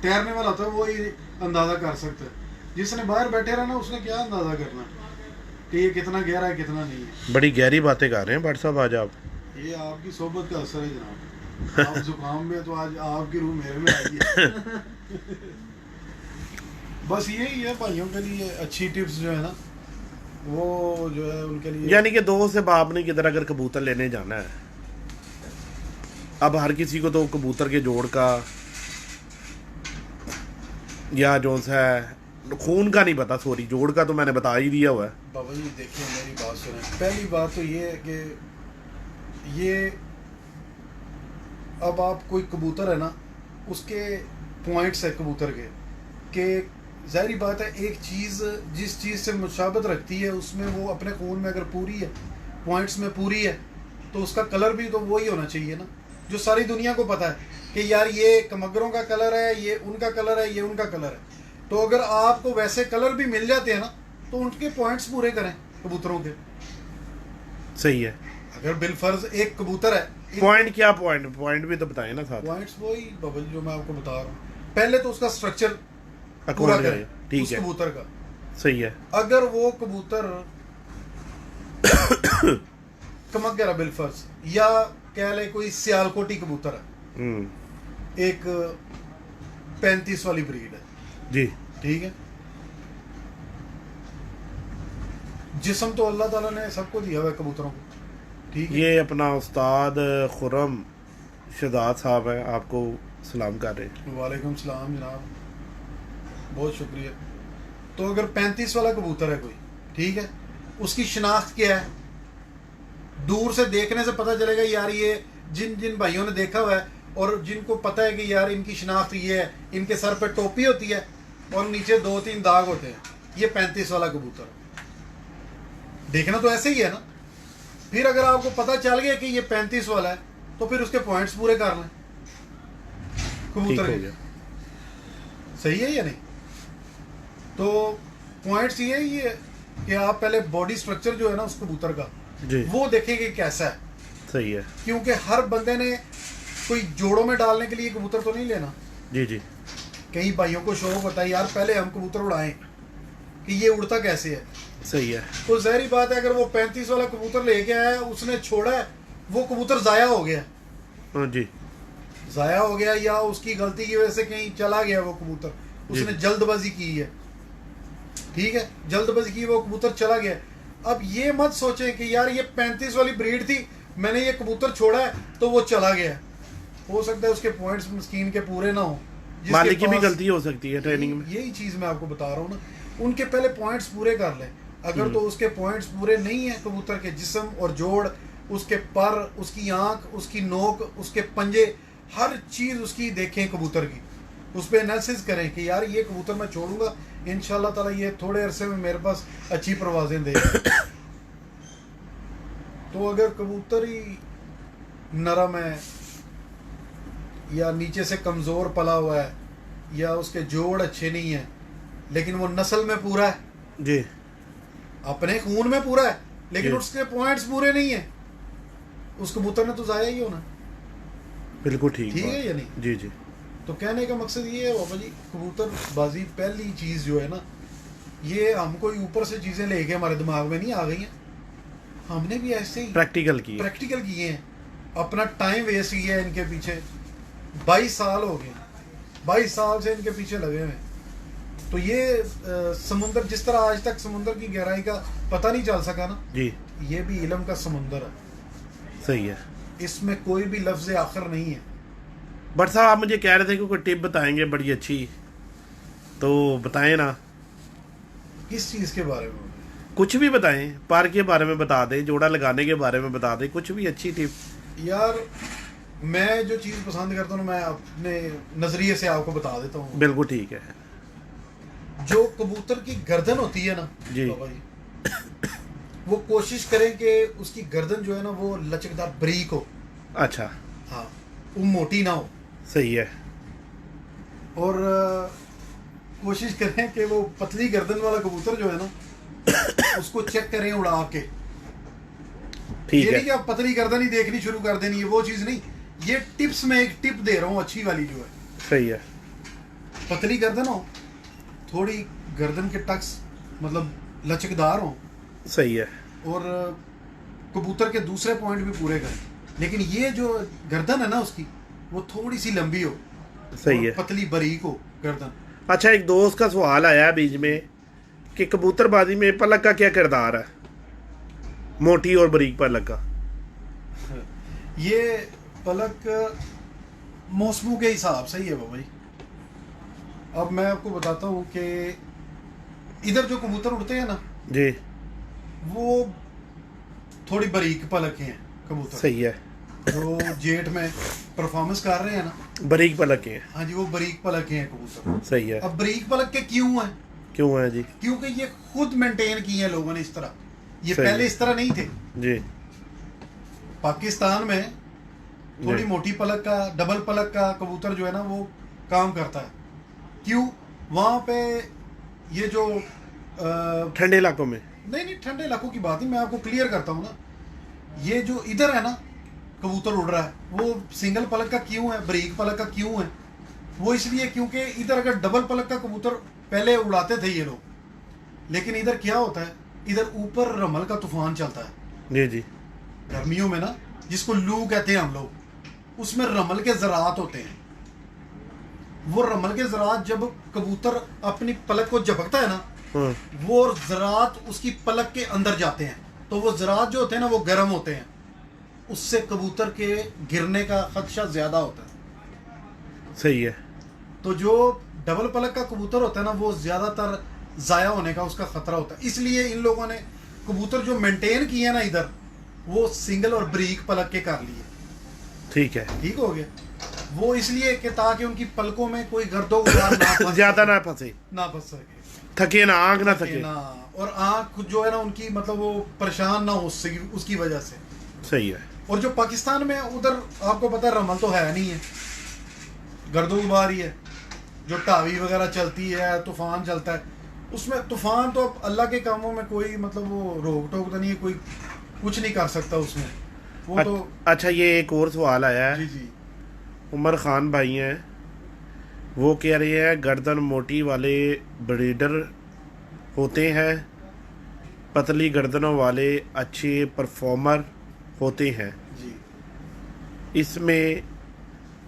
B: तैरने वाला होता है वो ही अंदाज़ा कर सकता है। जिसने बाहर बैठे रहना, उसने क्या अंदाज़ा करना कि ये कितना गहरा है, कितना नहीं है।
A: बड़ी गहरी बातें कर रहे हैं भट्ट साहब आज आप।
B: ये आपकी सोबत का असर है जनाब। आप जुकाम में, तो आज आपकी रूह मेरे में आई है। बस यही है भाइयों के लिए अच्छी टिप्स जो है ना, वो जो है उनके लिए।
A: यानी कि दोस्त से बाप ने किधर अगर कबूतर लेने जाना है, अब हर किसी को तो कबूतर के जोड़ का या जो सा खून का नहीं पता, सॉरी, जोड़ का तो मैंने बता ही दिया हुआ है।
B: बाबा जी देखिए, मेरी बात सुने। पहली बात तो ये है कि ये अब आप कोई कबूतर है ना, उसके पॉइंट्स है कबूतर के ज़ाहिर बात है एक चीज़ जिस चीज़ से मुशाबत रखती है उसमें वो अपने खून में अगर पूरी है, पॉइंट्स में पूरी है, तो उसका कलर भी तो वही होना चाहिए ना, जो सारी दुनिया को पता है कि यार ये कमगरों का कलर है, ये उनका कलर है, ये उनका कलर है। तो अगर आपको वैसे कलर भी मिल जाते हैं ना, तो उनके पॉइंट्स पूरे करें कबूतरों के।
A: सही है।
B: अगर बिलफर्ज एक कबूतर है,
A: पॉइंट क्या पॉइंट भी तो बताएं ना साथ।
B: पॉइंट्स वही बाबा जी जो मैं आपको बता रहा हूँ। पहले तो उसका स्ट्रक्चर पूरा
A: अकॉर्डिंग
B: करें
A: ठीक
B: उस
A: है,
B: कबूतर का।
A: सही है।
B: अगर वो कबूतर कमगर बिलफर्ज या कह ले कोई सियालकोटी कबूतर है, एक 35 वाली ब्रीड है
A: जी,
B: ठीक है, जिस्म तो अल्लाह ताला ने सबको दिया हुआ है कबूतरों को, ठीक है।
A: ये अपना उस्ताद खुरम शहजाद साहब है, आपको सलाम कर रहे हैं।
B: वालेकुम सलाम जनाब, बहुत शुक्रिया। तो अगर 35 वाला कबूतर है कोई, ठीक है, उसकी शिनाख्त क्या है, दूर से देखने से पता चलेगा यार ये जिन जिन भाइयों ने देखा हुआ है और जिनको पता है कि यार इनकी शिनाख्त ये है, इनके सर पे टोपी होती है और नीचे 2-3 दाग होते हैं, ये 35 वाला कबूतर है। देखना तो ऐसे ही है ना। फिर अगर आपको पता चल गया कि ये 35 वाला है, तो फिर उसके पॉइंट्स पूरे कर लें कबूतर के। सही है या नहीं? तो पॉइंट्स ये है कि आप पहले बॉडी स्ट्रक्चर जो है ना उस कबूतर का
A: जी,
B: वो देखेंगे कैसा है।
A: सही है।
B: क्योंकि हर बंदे ने कोई जोड़ों में डालने के लिए कबूतर तो नहीं लेना।
A: जी जी,
B: कई भाइयों को शौक होता है यार पहले हम कबूतर उड़ाएं कि ये उड़ता कैसे है।
A: सही है।
B: तो ज़ाहिर बात है अगर वो 35 वाला कबूतर लेके आया, उसने छोड़ा है, वो कबूतर ज़ाया हो गया।
A: हाँ जी,
B: ज़ाया हो गया या उसकी गलती की वजह से कहीं चला गया वो कबूतर, उसने जल्दबाजी की है, ठीक है, जल्दबाजी की, वो कबूतर चला गया। अब ये मत सोचें कि यार ये 35 वाली ब्रीड थी, मैंने ये कबूतर छोड़ा है तो वो चला गया। हो सकता है उसके पॉइंट्स मस्कीन के पूरे ना हो,
A: मालिक की भी गलती हो सकती है ट्रेनिंग में।
B: यही चीज़ मैं आपको बता रहा हूँ ना। उनके पहले पॉइंट्स पूरे कर लें। अगर तो उसके पॉइंट्स पूरे नहीं है कबूतर के जिस्म और जोड़, उसके पर, उसकी आंख, उसकी नोक, उसके पंजे, हर चीज़ उसकी देखें कबूतर की, उस पर एनालिसिस करें कि यार ये कबूतर मैं छोड़ूंगा इंशाल्लाह ताला ये थोड़े अरसे में मेरे पास अच्छी परवाजें दे। तो अगर कबूतर ही नरम है या नीचे से कमज़ोर पला हुआ है या उसके जोड़ अच्छे नहीं है, लेकिन वो नस्ल में पूरा है
A: जी,
B: अपने खून में पूरा है, लेकिन
A: जी।
B: उसके पॉइंट्स पूरे नहीं है, उस कबूतर ने तो ज़ाया ही होना।
A: बिल्कुल ठीक
B: ठीक
A: बात।
B: है या नहीं?
A: जी जी,
B: तो कहने का मकसद ये है बाबा जी, कबूतर बाजी पहली चीज़ जो है ना, ये हम कोई ऊपर से चीज़ें लेके हमारे दिमाग में नहीं आ गई हैं, हमने भी ऐसे ही
A: प्रैक्टिकल की है।
B: प्रैक्टिकल किए हैं, अपना टाइम वेस्ट किया है इनके पीछे। 22 साल हो गए, 22 साल से इनके पीछे लगे हुए हैं। तो ये समुंदर, जिस तरह आज तक समुंदर की गहराई का पता नहीं चल सका ना,
A: जी,
B: ये भी इल्म का समुंदर है,
A: सही है।
B: इसमें कोई भी लफ्ज़ आखिर नहीं है।
A: बट साहब आप मुझे कह रहे थे कि कोई टिप बताएंगे बड़ी अच्छी, तो बताएं ना,
B: किस चीज़ के बारे में?
A: कुछ भी बताएं, पार के बारे में बता दें, जोड़ा लगाने के बारे में बता दें, कुछ भी अच्छी टिप।
B: यार मैं जो चीज़ पसंद करता हूँ मैं अपने नज़रिए से आपको बता देता हूँ।
A: बिल्कुल ठीक है।
B: जो कबूतर की गर्दन होती है ना
A: जी।
B: बाबा जी, वो कोशिश करें कि उसकी गर्दन जो है ना वो लचकदार बारीक हो।
A: अच्छा,
B: हाँ, वो मोटी ना हो।
A: सही है।
B: और कोशिश करें कि वो पतली गर्दन वाला कबूतर जो है ना उसको चेक करें उड़ा के।
A: ठीक
B: ये
A: है।
B: नहीं कि आप पतली गर्दन ही देखनी शुरू कर देनी है, वो चीज़ नहीं। ये टिप्स में एक टिप दे रहा हूँ अच्छी वाली जो है।
A: सही है।
B: पतली गर्दन हो, थोड़ी गर्दन के टक्स मतलब लचकदार हो,
A: सही है।
B: और कबूतर के दूसरे पॉइंट भी पूरे करें, लेकिन ये जो गर्दन है ना उसकी वो थोड़ी सी लंबी हो,
A: सही
B: और
A: है।
B: पतली बारीक हो गर्दन।
A: अच्छा, एक दोस्त का सवाल आया है बीच में कि कबूतरबाजी में पलक का क्या किरदार है, मोटी और बारीक पलक का।
B: ये पलक मौसमों के हिसाब से ही है बाबा जी। अब मैं आपको बताता हूँ कि इधर जो कबूतर उड़ते हैं ना
A: जी,
B: वो थोड़ी बारीक पलक हैं, कबूतर
A: सही है।
B: जो जेठ में परफॉर्मेंस कर रहे हैं ना,
A: बारीक पलक के हैं।
B: हाँ जी, वो बारीक पलक के हैं कबूतर।
A: सही है।
B: अब बारीक पलक के क्यों हैं?
A: क्यों है जी?
B: क्योंकि ये खुद मेंटेन किए हैं लोगों ने इस तरह, ये
A: सही
B: पहले
A: है।
B: इस तरह नहीं थे।
A: जी
B: पाकिस्तान में थोड़ी
A: जी।
B: मोटी पलक का, डबल पलक का कबूतर जो है ना वो काम करता है। क्यों? वहाँ पे ये जो
A: ठंडे इलाकों में।
B: नहीं ठंडे इलाकों की बात नहीं, मैं आपको क्लियर करता हूँ ना। ये जो इधर है ना कबूतर उड़ रहा है, वो सिंगल पलक का क्यों है, बारीक पलक का क्यों है? वो इसलिए क्योंकि इधर अगर डबल पलक का कबूतर पहले उड़ाते थे ये लोग, लेकिन इधर क्या होता है, इधर ऊपर रमल का तूफान चलता है
A: जी जी।
B: गर्मियों में ना, जिसको लू कहते हैं हम लोग, उसमें रमल के ज़रात होते हैं। वो रमल के ज़रात जब कबूतर अपनी पलक को झपकता है ना,
A: हाँ।
B: वो ज़रात उसकी पलक के अंदर जाते हैं, तो वो ज़रात जो होते हैं ना वो गर्म होते हैं, उससे कबूतर के गिरने का खदशा ज़्यादा होता है।
A: सही है।
B: तो जो डबल पलक का कबूतर होता है ना, वो ज़्यादातर ज़ाया होने का उसका ख़तरा होता है। इसलिए इन लोगों ने कबूतर जो मेंटेन किए हैं ना इधर, वो सिंगल और बारीक पलक के कर लिए।
A: ठीक है।
B: ठीक हो गया। वो इसलिए कि ताकि उनकी पलकों में कोई गर्दो गुबार ना फंस
A: ज्यादा ना फंसे,
B: ना फंस सके,
A: थके ना, आंख ना थके।
B: ना, और आँख जो है ना उनकी, मतलब वो परेशान ना हो उसकी वजह से।
A: सही है।
B: और जो पाकिस्तान में उधर आपको पता है रमल तो है नहीं है, गर्दो गुबार ही है। जो टावी वगैरह चलती है, तूफान चलता है, उसमें तूफान तो अब अल्लाह के कामों में कोई मतलब वो रोक टोक तो नहीं है, कोई कुछ नहीं कर सकता उसमें, वो तो।
A: अच्छा, ये एक और सवाल आया है।
B: जी जी।
A: उमर खान भाई हैं, वो कह रहे हैं गर्दन मोटी वाले ब्रीडर होते हैं, पतली गर्दनों वाले अच्छे परफॉर्मर होते हैं।
B: जी
A: इसमें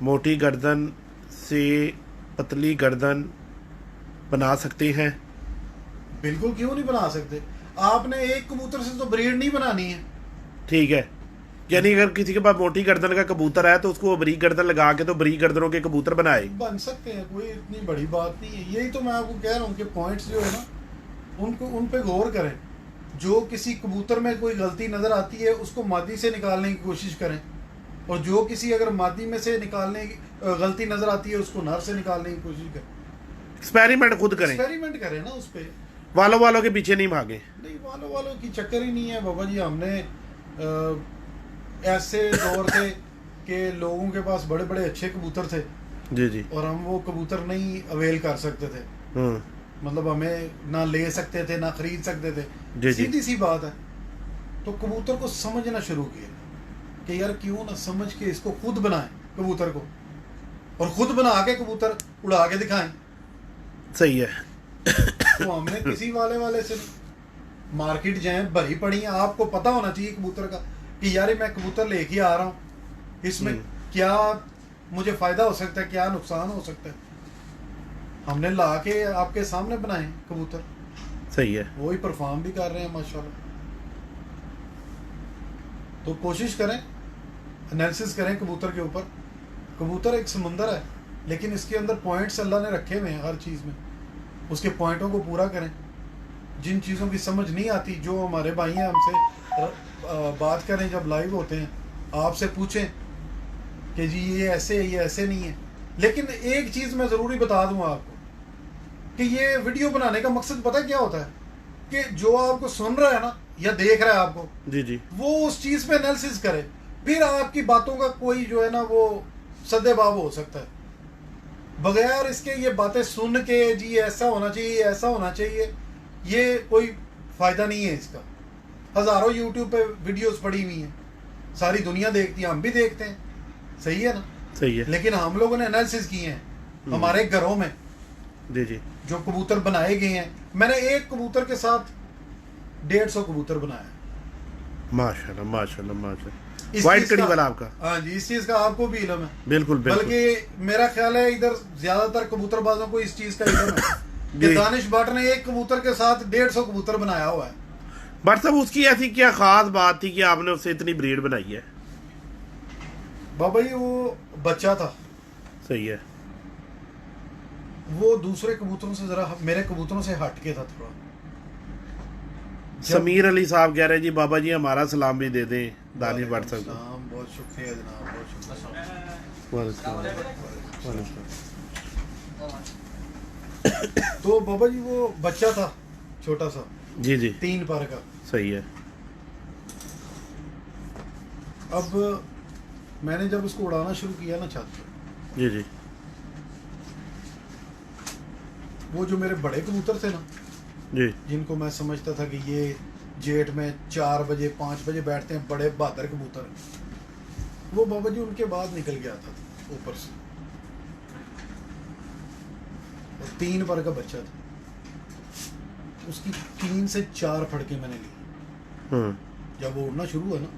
A: मोटी गर्दन से पतली गर्दन बना सकते हैं?
B: बिल्कुल, क्यों नहीं बना सकते। आपने एक कबूतर से तो ब्रीड नहीं बनानी है।
A: ठीक है, यानी अगर किसी के पास मोटी गर्दन का कबूतर है तो उसको वो बरीक गर्दन लगा के तो बरीक गर्दनों के कबूतर बनाए।
B: बन सकते हैं, कोई इतनी बड़ी बात नहीं है। यही तो मैं आपको कह रहा हूँ कि पॉइंट्स जो है ना, उनको उन पे गौर करें। जो किसी कबूतर में कोई गलती नज़र आती है उसको मादी से निकालने की कोशिश करें, और जो किसी अगर मादी में से निकालने की गलती नज़र आती है उसको नर से निकालने की कोशिश करें।
A: एक्सपेरिमेंट खुद करें,
B: एक्सपेरिमेंट करें ना उस पर।
A: वालों के पीछे नहीं भागे।
B: नहीं, वालों की चक्कर ही नहीं है बाबा जी। हमने ऐसे दौर थे कि लोगों के पास बड़े बड़े अच्छे कबूतर थे
A: जी जी।
B: और हम वो कबूतर नहीं अवेल कर सकते थे, मतलब हमें ना ले सकते थे ना खरीद सकते थे।
A: जी जी।
B: सीधी सी बात है। तो कबूतर को समझना शुरू किया कि यार क्यों ना समझ के इसको खुद बनाएं कबूतर को, और खुद बना के कबूतर उड़ा के दिखाएं।
A: सही है।
B: तो हमने किसी वाले से मार्केट जाए, भरी पड़ी है, आपको पता होना चाहिए कबूतर का कि यार मैं कबूतर लेके आ रहा हूँ, इसमें क्या मुझे फायदा हो सकता है, क्या नुकसान हो सकता है। हमने ला के आपके सामने बनाए कबूतर,
A: सही है।
B: वही परफॉर्म भी कर रहे हैं माशाल्लाह। तो कोशिश करें, एनालिसिस करें कबूतर के ऊपर। कबूतर एक समुंदर है, लेकिन इसके अंदर पॉइंट्स अल्लाह ने रखे हुए हैं हर चीज़ में, उसके पॉइंटों को पूरा करें। जिन चीज़ों की समझ नहीं आती, जो हमारे भाई हैं हमसे बात करें जब लाइव होते हैं, आपसे पूछें कि जी ये ऐसे है, ये ऐसे नहीं है। लेकिन एक चीज़ मैं ज़रूरी बता दूँ आपको कि ये वीडियो बनाने का मकसद पता क्या होता है, कि जो आपको सुन रहा है ना या देख रहा है आपको,
A: जी जी,
B: वो उस चीज़ पे एनालिसिस करे, फिर आपकी बातों का कोई जो है ना वो सदेबाब हो सकता है। बगैर इसके ये बातें सुन के जी ऐसा होना चाहिए, ऐसा होना चाहिए, ये कोई फ़ायदा नहीं है इसका। हज़ारों यूट्यूब पे वीडियोस पड़ी हुई हैं, सारी दुनिया देखती है, हम भी देखते हैं, सही है ना।
A: सही है।
B: लेकिन हम लोगों ने एनालिसिस किए हैं हमारे घरों में,
A: जी जी।
B: जो कबूतर बनाए गए हैं। मैंने एक कबूतर के साथ 150 कबूतर बनाया।
A: माशाल्लाह माशाल्लाह माशाल्लाह।
B: इस
A: वाइट
B: चीज़
A: कड़ी
B: का-
A: वाला आपका।
B: हाँ जी, इस चीज़ का आपको भी इल्म है।
A: बिल्कुल बिल्कुल।
B: बल्कि मेरा ख्याल है इधर ज्यादातर कबूतरबाजों को इस चीज़ का इल्म है कि
A: जी।
B: दानिश भट्ट ने एक कबूतर के साथ 150 कबूतर बनाया हुआ है।
A: बट साहब उसकी ऐसी क्या खास बात थी कि आपने उससे इतनी ब्रीड बनाई है?
B: बाबा जी वो बच्चा था,
A: सही है।
B: वो दूसरे कबूतरों से जरा मेरे कबूतरों से हट के था थोड़ा,
A: समीर अली साहब कह रहे हैं जी बाबा जी हमारा सलाम भी दे दें दानिश भट्ट साहब को।
B: सलाम, बहुत शुक्रिया जनाब, बहुत शुक्रिया। तो बाबा जी वो बच्चा था छोटा सा,
A: जी जी
B: 3 पर का।
A: सही है।
B: अब मैंने जब उसको उड़ाना शुरू किया ना छत पे,
A: जी जी
B: वो जो मेरे बड़े कबूतर थे ना,
A: जी
B: जिनको मैं समझता था कि ये जेठ में 4 बजे 5 बजे बैठते हैं, बड़े बहादुर कबूतर, वो बाबा जी उनके बाद निकल गया था ऊपर से। और 3 पर का बच्चा था, उसकी 3 से 4 फड़के मैंने ली जब वो उड़ना शुरू हुआ ना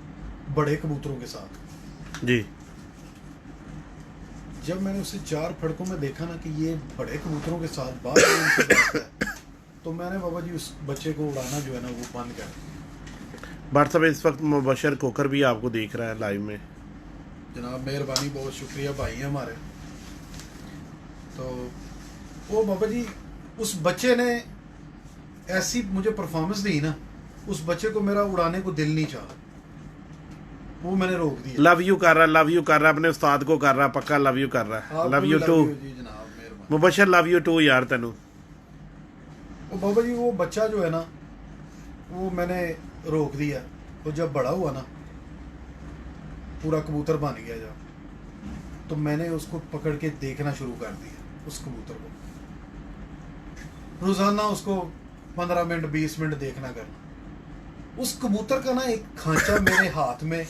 B: बड़े कबूतरों के साथ।
A: जी
B: जब मैंने उसे 4 फड़कों में देखा ना कि ये बड़े कबूतरों के साथ बात उनसे करता है, तो मैंने बाबा जी उस बच्चे को उड़ाना जो है ना वो बंद कर दिया।
A: भट्ट साहब इस वक्त मुबशर कोकर भी आपको देख रहा है लाइव में।
B: जनाब मेहरबानी, बहुत शुक्रिया, भाई हैं हमारे। तो वो बाबा जी उस बच्चे ने ऐसी मुझे परफॉर्मेंस दी ना, उस बच्चे को मेरा उड़ाने को दिल नहीं चाहा, वो मैंने रोक दिया।
A: लव यू कर रहा अपने उस्ताद को कर रहा, पक्का लव यू कर रहा।
B: आपको
A: लव
B: भी
A: यू टू
B: जी जनाब, मेहरबानी।
A: मुबशर, लव यू टू यार तेनू।
B: वो बाबा जी वो बच्चा जो है ना वो मैंने रोक दिया। तो जब बड़ा हुआ ना पूरा कबूतर बन गया जब, तो मैंने उसको पकड़ के देखना शुरू कर दिया उस कबूतर को। रोजाना उसको 15 मिनट 20 मिनट देखना करना। उस कबूतर का ना एक खांचा मेरे हाथ में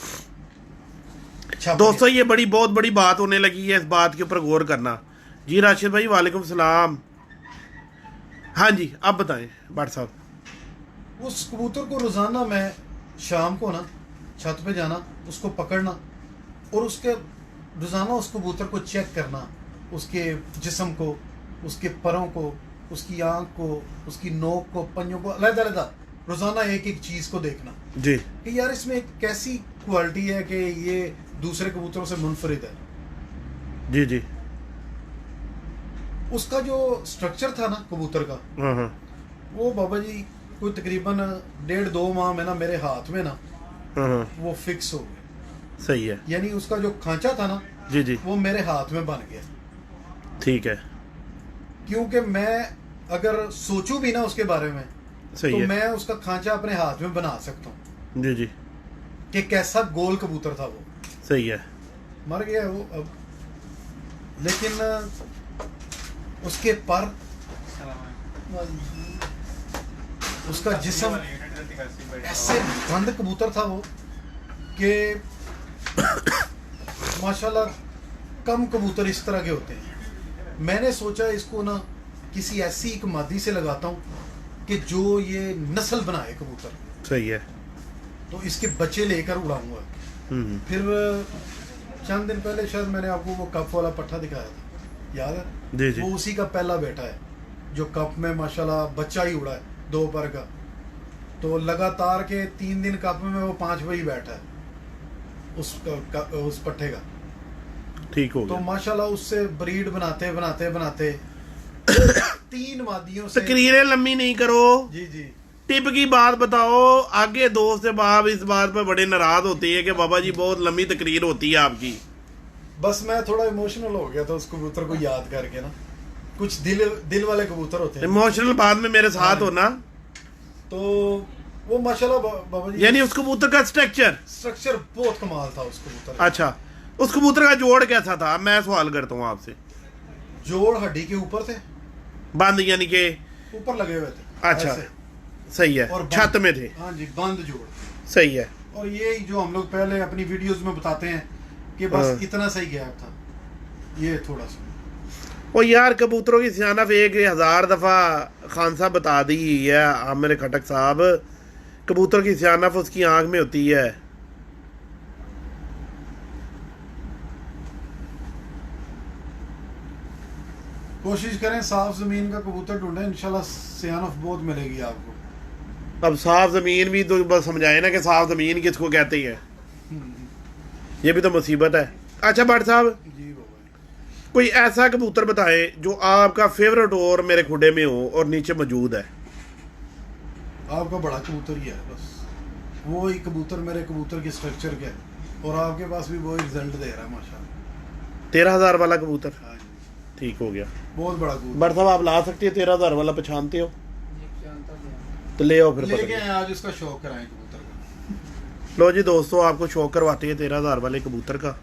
B: छप
A: दोस्तों
B: गया।
A: ये बहुत बड़ी बात होने लगी है, इस बात के ऊपर गौर करना। जी राशिद भाई वालेकुम सलाम। हाँ जी अब बताएं भट्ट साहब।
B: उस कबूतर को रोजाना मैं शाम को ना छत पे जाना, उसको पकड़ना और उसके रोजाना उस कबूतर को चेक करना, उसके जिस्म को, उसके परों को, उसकी आंख को, उसकी नोक को, पंजों को अलग-अलग रोजाना एक एक चीज को देखना
A: जी
B: कि यार इसमें एक कैसी क्वालिटी है कि ये दूसरे कबूतरों से मुनफरिद है।
A: जी जी
B: उसका जो स्ट्रक्चर था ना कबूतर का,
A: हाँ
B: वो बाबा जी कोई तकरीबन 1.5-2 माह में ना मेरे हाथ में ना
A: हाँ
B: वो फिक्स हो गया।
A: सही है।
B: यानी उसका जो खांचा था ना
A: जी जी
B: वो मेरे हाथ में बन गया।
A: ठीक है।
B: क्योंकि मैं अगर सोचूं भी ना उसके बारे में
A: सही
B: तो
A: है।
B: मैं उसका खांचा अपने हाथ में बना सकता हूँ
A: जी जी
B: कि कैसा गोल कबूतर था वो।
A: सही है।
B: मर गया वो अब, लेकिन उसके पर, उसका जिस्म ऐसे बंद कबूतर था वो कि माशाल्लाह कम कबूतर इस तरह के होते हैं। मैंने सोचा इसको ना किसी ऐसी एक मादी से लगाता हूँ कि जो ये नस्ल बनाए कबूतर,
A: सही है।
B: तो इसके बच्चे लेकर उड़ाऊंगा। फिर चंद दिन पहले शायद मैंने आपको वो कप वाला पट्ठा दिखाया था, याद है?
A: जी जी
B: वो उसी का पहला बेटा है जो कप में माशाल्लाह बच्चा ही उड़ा है 2 पर का। तो लगातार के 3 दिन कप में वो 5 बजे बैठा है उस पट्ठे का।
A: ठीक हो
B: तो
A: गया।
B: माशाल्लाह उससे ब्रीड बनाते 3 मादियों से।
A: तकरीरें लंबी नहीं करो,
B: जी जी
A: टिप की बात बताओ। आगे दोस्त बाब इस बात पर बड़े नाराज होते हैं कि बाबा जी बहुत लंबी तकरीर होती है आपकी।
B: बस मैं थोड़ा इमोशनल हो गया था उस कबूतर को याद करके ना। कुछ दिल वाले कबूतर होते हैं,
A: इमोशनल बाद में मेरे साथ होना।
B: तो वो माशाल्लाह बाबा जी
A: यानी उस कबूतर का
B: स्ट्रक्चर बहुत कमाल था उस कबूतर का।
A: अच्छा उस कबूतर का जोड़ कैसा था? मैं सवाल करता हूँ आपसे।
B: जोड़ हड्डी के ऊपर थे,
A: बंद यानी कि
B: ऊपर लगे हुए थे।
A: अच्छा
B: ऐसे।
A: सही है।
B: और
A: छत में थे।
B: हाँ जी, बंद जोड़।
A: सही है।
B: और ये जो हम लोग पहले अपनी वीडियोस में बताते हैं कि बस
A: हाँ।
B: इतना सही गैप था, ये थोड़ा सा।
A: वो यार कबूतरों की सियानत 1000 दफ़ा खान साहब बता दी है आमिर खटक साहब। कबूतर की सियानत उसकी आंख में होती है।
B: कोशिश करें साफ जमीन का कबूतर ढूंढें, इंशाल्लाह सियानत बहुत मिलेगी आपको।
A: अब साफ जमीन भी तो बस समझाए ना कि साफ जमीन किसको कहते हैं, ये भी तो मुसीबत है। अच्छा भट्ट साहब
B: जी बाबा,
A: कोई ऐसा कबूतर बताएं जो आपका फेवरेट और मेरे खुडे में हो और नीचे मौजूद है।
B: आपका बड़ा कबूतर ही है बस, वो ही कबूतर मेरे कबूतर की स्ट्रक्चर के है और आपके पास भी वही रिजल्ट दे रहा है माशाल्लाह।
A: 13,000 वाला कबूतर
B: हाँ जी,
A: ठीक हो गया।
B: बहुत बड़ा कबूतर।
A: बट साहब आप ला सकते हैं 13,000 वाला, पहचानते हो तो ले आओ फिर
B: लेके
A: पकड़
B: आए आज, इसका शौक कराएं कबूतर का।
A: लो जी दोस्तों, आपको शौक करवाते हैं 13,000 वाले कबूतर का।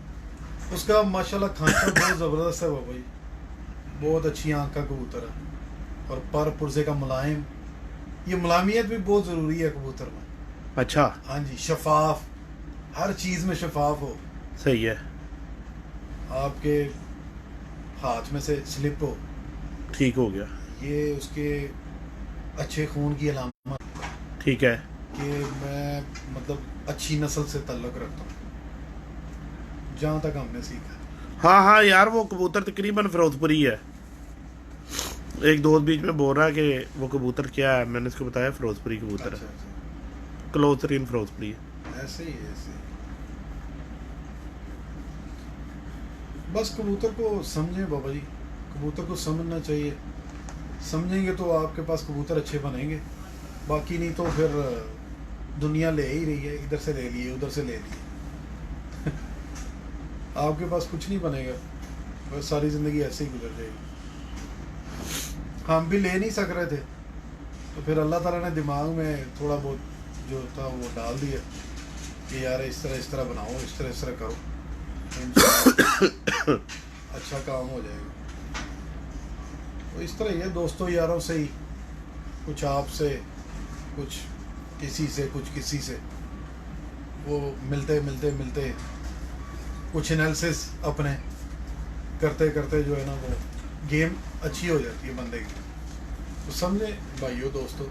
B: उसका माशाल्लाह खांचा बहुत ज़बरदस्त है बाबा जी, बहुत अच्छी आंख का कबूतर है और पर पुर्जे का मुलायम, ये मुलायमियत भी बहुत ज़रूरी है कबूतर में।
A: अच्छा
B: हाँ जी, शफाफ, हर चीज़ में शफाफ हो,
A: सही है,
B: आपके हाथ में से स्लिप हो,
A: ठीक हो गया,
B: ये उसके अच्छे खून की अलामत
A: ठीक है।
B: कि मैं मतलब अच्छी नस्ल से ताल्लुक़ रखता हूँ, जहाँ तक हमने सीखा।
A: हाँ हाँ यार, वो कबूतर तकरीबन फिरोजपुरी है। एक दोस्त बीच में बोल रहा है कि वो कबूतर क्या है, मैंने उसको बताया फिरोजपुरी कबूतर
B: अच्छा,
A: है,
B: अच्छा,
A: क्लोज तरीन फिरोजपुरी है।
B: ऐसे ही है, ऐसे ही। बस कबूतर को समझें बाबा जी, कबूतर को समझना चाहिए, समझेंगे तो आपके पास कबूतर अच्छे बनेंगे, बाकी नहीं तो फिर दुनिया ले ही रही है, इधर से ले लिए उधर से ले लिए आपके पास कुछ नहीं बनेगा, बस सारी ज़िंदगी ऐसे ही गुजर जाएगी। हम भी ले नहीं सक रहे थे तो फिर अल्लाह ताला ने दिमाग में थोड़ा बहुत जो था वो डाल दिया कि यार इस तरह बनाओ, इस तरह करो, तो इंशाअल्लाह अच्छा काम हो जाएगा। तो इस तरह ही है, दोस्तों यारों से ही, कुछ आपसे, कुछ किसी से, कुछ किसी से, वो मिलते कुछ एनालिसिस अपने करते करते जो है ना वो गेम अच्छी हो जाती है बंदे की। तो समझे भाइयों दोस्तों,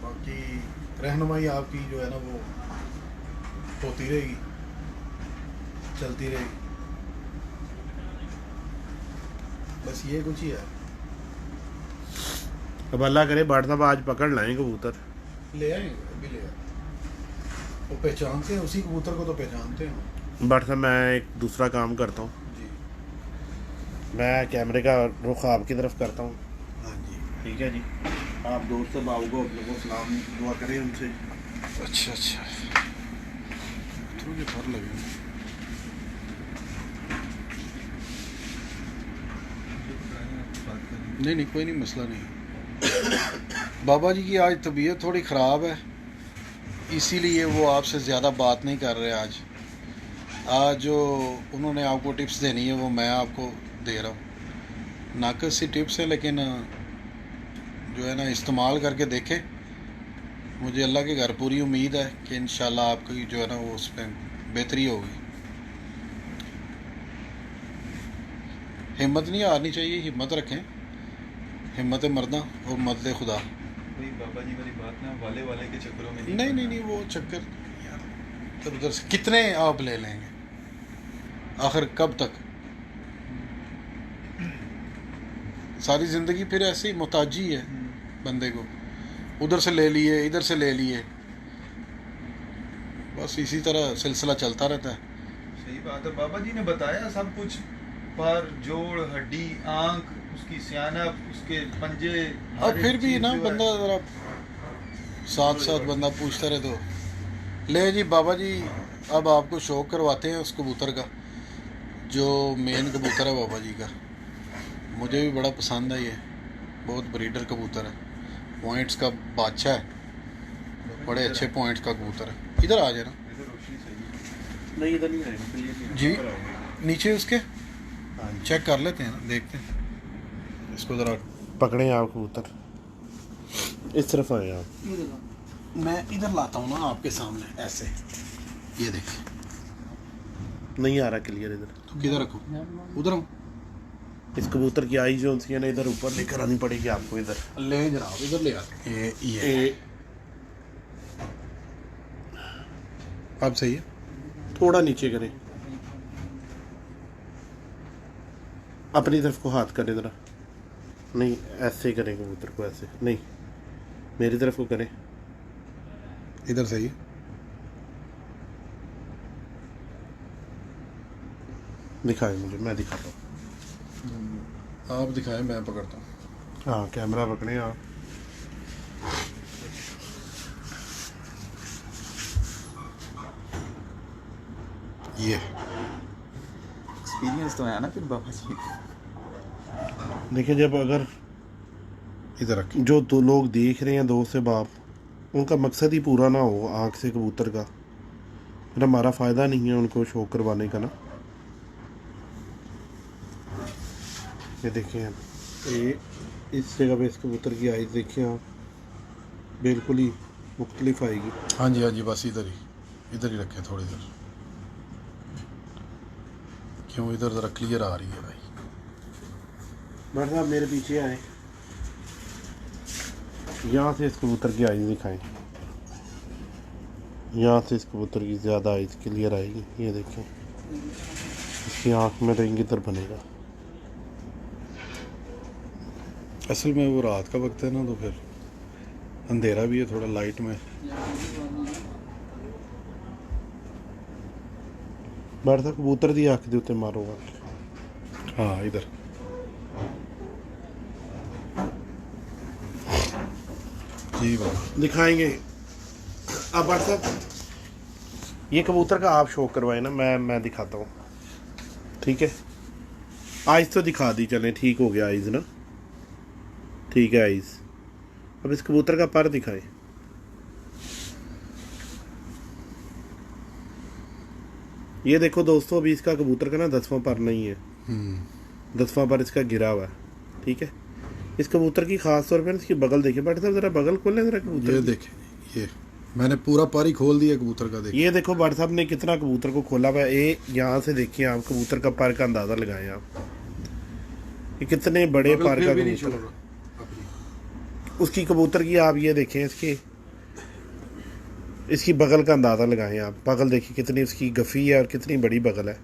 B: बाकी रहनुमाई आपकी जो है ना वो होती रहेगी, चलती रहेगी, बस ये कुछ ही है।
A: अब अल्लाह करे बाट साहब आज पकड़ लाएं कबूतर।
B: ले आएंगे, अभी ले आए, वो पहचानते हैं, उसी कबूतर को तो पहचानते हैं
A: बाट साहब मैं एक दूसरा काम करता हूँ,
B: जी।
A: मैं कैमरे का रुख आपकी तरफ करता हूँ।
B: हाँ जी,
A: ठीक है जी, आप दोस्त बाबू को अपने को सलाम दुआ करें उनसे।
B: अच्छा अच्छा, कबूतरों के पर लगे हैं। नहीं कोई नहीं, मसला नहीं। बाबा जी की आज तबीयत थोड़ी ख़राब है, इसीलिए वो आपसे ज़्यादा बात नहीं कर रहे आज जो उन्होंने आपको टिप्स देनी है वो मैं आपको दे रहा हूँ। नाकस सी टिप्स है, लेकिन जो है ना इस्तेमाल करके देखें, मुझे अल्लाह के घर पूरी उम्मीद है कि इंशाल्लाह आपकी जो है ना वो उस पर बेहतरी होगी। हिम्मत नहीं हारनी चाहिए, हिम्मत रखें, हिम्मत मरना और मदद खुदा।
C: वही बाबा जी वाली बात ना, वाले के चक्करों में
B: नहीं वो चक्कर यार इधर उधर से कितने आप ले लेंगे, आखिर कब तक? सारी ज़िंदगी फिर ऐसे ही मोहताजी है बंदे को, उधर से ले लिए इधर से ले लिए, बस इसी तरह सिलसिला चलता रहता है।
C: सही बात है, बाबा जी ने बताया सब कुछ, पर जोड़, हड्डी, आंख, उसकी सियानत, उसके पंजे,
B: अब फिर भी ना बंदा ज़रा साथ बंदा पूछता रहे तो। ले जी बाबा जी, अब आपको शौक करवाते हैं उस कबूतर का जो मेन कबूतर है बाबा जी का। मुझे भी बड़ा पसंद है, ये बहुत ब्रीडर कबूतर है, पॉइंट्स का बादशाह है, बड़े अच्छे पॉइंट्स का कबूतर है। इधर आ जाना
A: नहीं, इधर नहीं आएगा
B: जी, नीचे उसके चेक कर लेते हैं ना, देखते हैं इसको ज़रा।
A: पकड़े आप कबूतर, इस तरफ आए आप।
B: मैं इधर लाता हूँ ना आपके सामने ऐसे, ये देखिए
A: नहीं आ रहा क्लियर इधर,
B: तो किधर रखो, उधर हूँ।
A: इस कबूतर की आई जो है ना इधर ऊपर लेकर आनी पड़ेगी आपको, इधर
B: ले जनाब, इधर ले आते। ये अब सही है,
A: थोड़ा नीचे करें, अपनी तरफ को हाथ करें ज़रा, नहीं ऐसे करें कबूतर को, ऐसे नहीं, मेरी तरफ को करें,
B: इधर सही है।
A: दिखाएं मुझे, मैं दिखाता हूँ।
B: आप दिखाएं, मैं पकड़ता हूँ।
A: हाँ कैमरा पकड़े आप।
B: ये
C: एक्सपीरियंस तो है ना फिर बाबा जी।
A: देखिए, जब अगर
B: इधर रखें।
A: जो दो लोग देख रहे हैं दोस्त से बाप, उनका मकसद ही पूरा ना हो आँख से कबूतर का, फिर हमारा फ़ायदा नहीं है उनको शो करवाने का ना। ये देखिए आप, ये इस जगह पे इस कबूतर की आइज़ देखिए आप, बिल्कुल ही मुख्तलिफ आएगी।
B: हाँ जी, बस इधर ही रखें, थोड़ी देर। क्यों इधर ज़रा क्लियर आ रही है भाई।
A: बट साहब मेरे पीछे आए, यहाँ से इस कबूतर की आइज़ दिखाएं। यहाँ से इस कबूतर की ज़्यादा आइज़ क्लियर आएगी। ये देखें, इसकी आँख में रिंग इधर बनेगा।
B: असल में वो रात का वक्त है ना, तो फिर अंधेरा भी है, थोड़ा लाइट में।
A: बट साहब कबूतर दी अख दे उत्ते मारोगा।
B: हाँ इधर जी बाबा
A: दिखाएंगे। अब बट साहब ये कबूतर का आप शो करवाए ना, मैं दिखाता हूँ, ठीक है। आइज़ तो दिखा दी, चलें ठीक हो गया आइज़ ना, ठीक है आइज़। अब इस कबूतर का पर दिखाएं। ये देखो दोस्तों, अभी इसका कबूतर का ना 10वां पर नहीं है, 10वां पर इसका गिरा हुआ है, ठीक है। इस कबूतर की खास तौर पर इसकी बगल देखिए। बट साहब ज़रा बगल खोलें ज़रा कबूतर।
B: ये देखें, ये मैंने पूरा पर ही खोल दिया कबूतर का। देखिए
A: ये देखो बट साहब ने कितना कबूतर को खोला हुआ है। ये यहाँ से देखिए आप, कबूतर का पर का अंदाज़ा लगाएं आप, ये कितने बड़े
B: बगल
A: पर
B: फिर
A: का
B: भी नहीं
A: कबूतर
B: छोड़
A: है।
B: रहा अपनी।
A: उसकी कबूतर की आप ये देखें, इसकी बगल का अंदाज़ा लगाएं आप। बगल देखिए कितनी उसकी गफ़ी है और कितनी बड़ी बगल है।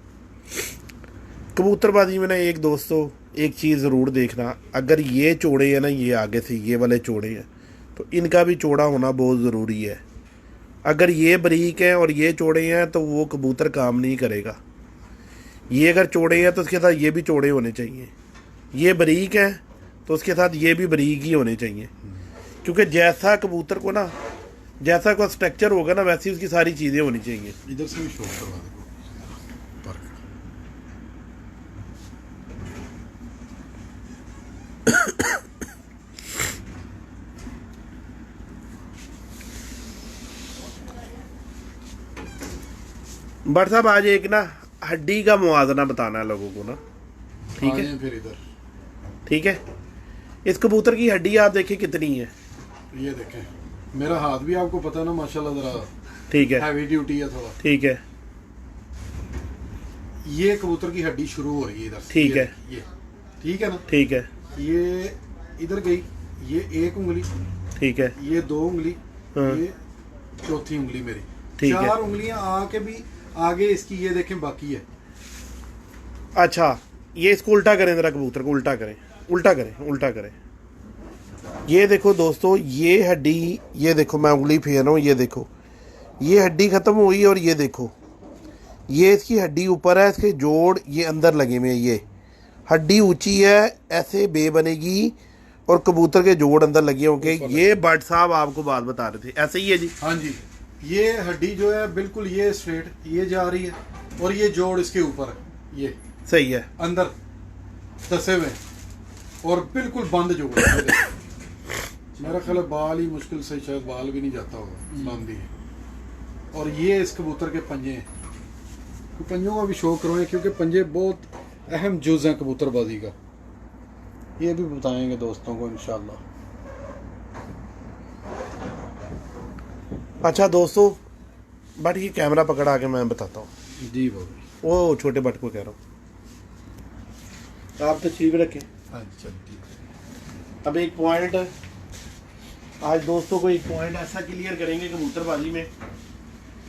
A: कबूतरबाजी में ना एक दोस्तों एक चीज़ ज़रूर देखना, अगर ये चौड़े हैं ना, ये आगे से ये वाले चौड़े हैं, तो इनका भी चौड़ा होना बहुत ज़रूरी है। अगर ये बारीक हैं और ये चौड़े हैं तो वो कबूतर काम नहीं करेगा। ये अगर चौड़े हैं तो उसके साथ ये भी चौड़े होने चाहिए। ये बारीक हैं तो उसके साथ ये भी बारीक ही होने चाहिए, क्योंकि जैसा कबूतर को ना, जैसा कोई स्ट्रक्चर होगा ना, वैसी उसकी सारी चीज़ें होनी चाहिए।
B: इधर से भी शो करवा दे पर का।
A: बट साहब आज एक ना हड्डी का मुआवजना बताना है लोगों को ना, ठीक
B: आ
A: है।
B: जाएं फिर इधर।
A: ठीक है, इस कबूतर की हड्डी आप देखिए कितनी है।
B: ये देखें, मेरा हाथ भी आपको पता है ना माशाल्लाह, जरा
A: ठीक है,
B: हैवी ड्यूटी है थोड़ा।
A: ठीक है,
B: ये कबूतर की हड्डी शुरू हो रही है इधर से।
A: ठीक
B: ये
A: है।
B: ये ठीक है ना।
A: ठीक है,
B: ये इधर गई, ये एक उंगली,
A: ठीक है,
B: ये 2 उंगली,
A: हाँ।
B: ये चौथी उंगली मेरी।
A: ठीक है।
B: 4 उंगलियां आके भी आगे इसकी ये देखें बाकी है।
A: अच्छा ये इसको उल्टा करें ज़रा, कबूतर को उल्टा करें, उल्टा करें, उल्टा करें। ये देखो दोस्तों, ये हड्डी, ये देखो मैं उंगली फेर रहा हूँ, ये देखो ये हड्डी ख़त्म हुई और ये देखो ये इसकी हड्डी ऊपर है, इसके जोड़ ये अंदर लगे हुए हैं। ये हड्डी ऊंची है, ऐसे बे बनेगी और कबूतर के जोड़ अंदर लगे होंगे। ये बट साहब आपको बात बता रहे थे, ऐसे ही है जी।
B: हाँ जी, ये हड्डी जो है बिल्कुल ये स्ट्रेट ये जा रही है और ये जोड़ इसके ऊपर है, ये
A: सही है,
B: अंदर दसे हुए और बिल्कुल बंद जोड़ है। मेरा ख्याल है बाल ही मुश्किल से, शायद बाल भी नहीं जाता होगा, बंद ही है। और ये इस कबूतर के पंजे हैं, तो पंजों का भी शो करवाएं क्योंकि पंजे बहुत अहम जुज़ हैं कबूतरबाजी का। ये भी बताएंगे दोस्तों को इंशाल्लाह।
A: अच्छा दोस्तों, बट ये कैमरा पकड़ा के मैं बताता हूँ।
B: जी बाबा।
A: वो छोटे बट को कह रहा हूँ, आप तो चीज रखें।
B: हाँ जी चल ठीक है।
A: अब एक पॉइंट आज दोस्तों को एक पॉइंट ऐसा क्लियर करेंगे कबूतरबाजी में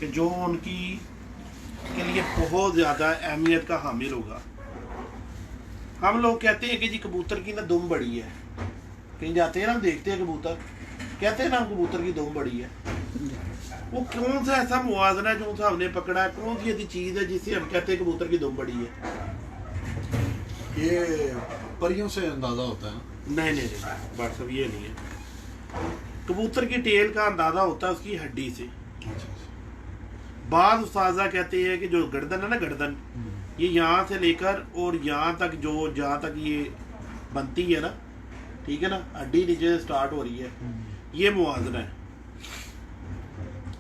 A: कि जो उनकी के लिए बहुत ज़्यादा अहमियत का हामिल होगा। हम लोग कहते हैं कि जी कबूतर की ना दुम बड़ी है, कहीं जाते हैं ना हम देखते हैं कबूतर, कहते हैं ना हम कबूतर की दुम बड़ी है। वो कौन सा ऐसा मुआवजना जो सा हमने पकड़ा है, कौन सी ऐसी चीज़ है जिससे हम कहते हैं कबूतर की दुम बड़ी है?
B: ये परियों से अंदाजा होता है।
A: नहीं नहीं नहीं, बात सब ये नहीं है। कबूतर की टेल का अंदाज़ा होता है उसकी हड्डी से। बाद उस्ताजा कहते हैं कि जो गर्दन है ना, गर्दन ये यहाँ से लेकर और यहाँ तक, जो जहाँ तक ये बनती है ना, ठीक है ना, हड्डी नीचे से स्टार्ट हो रही है, ये मुआजना है।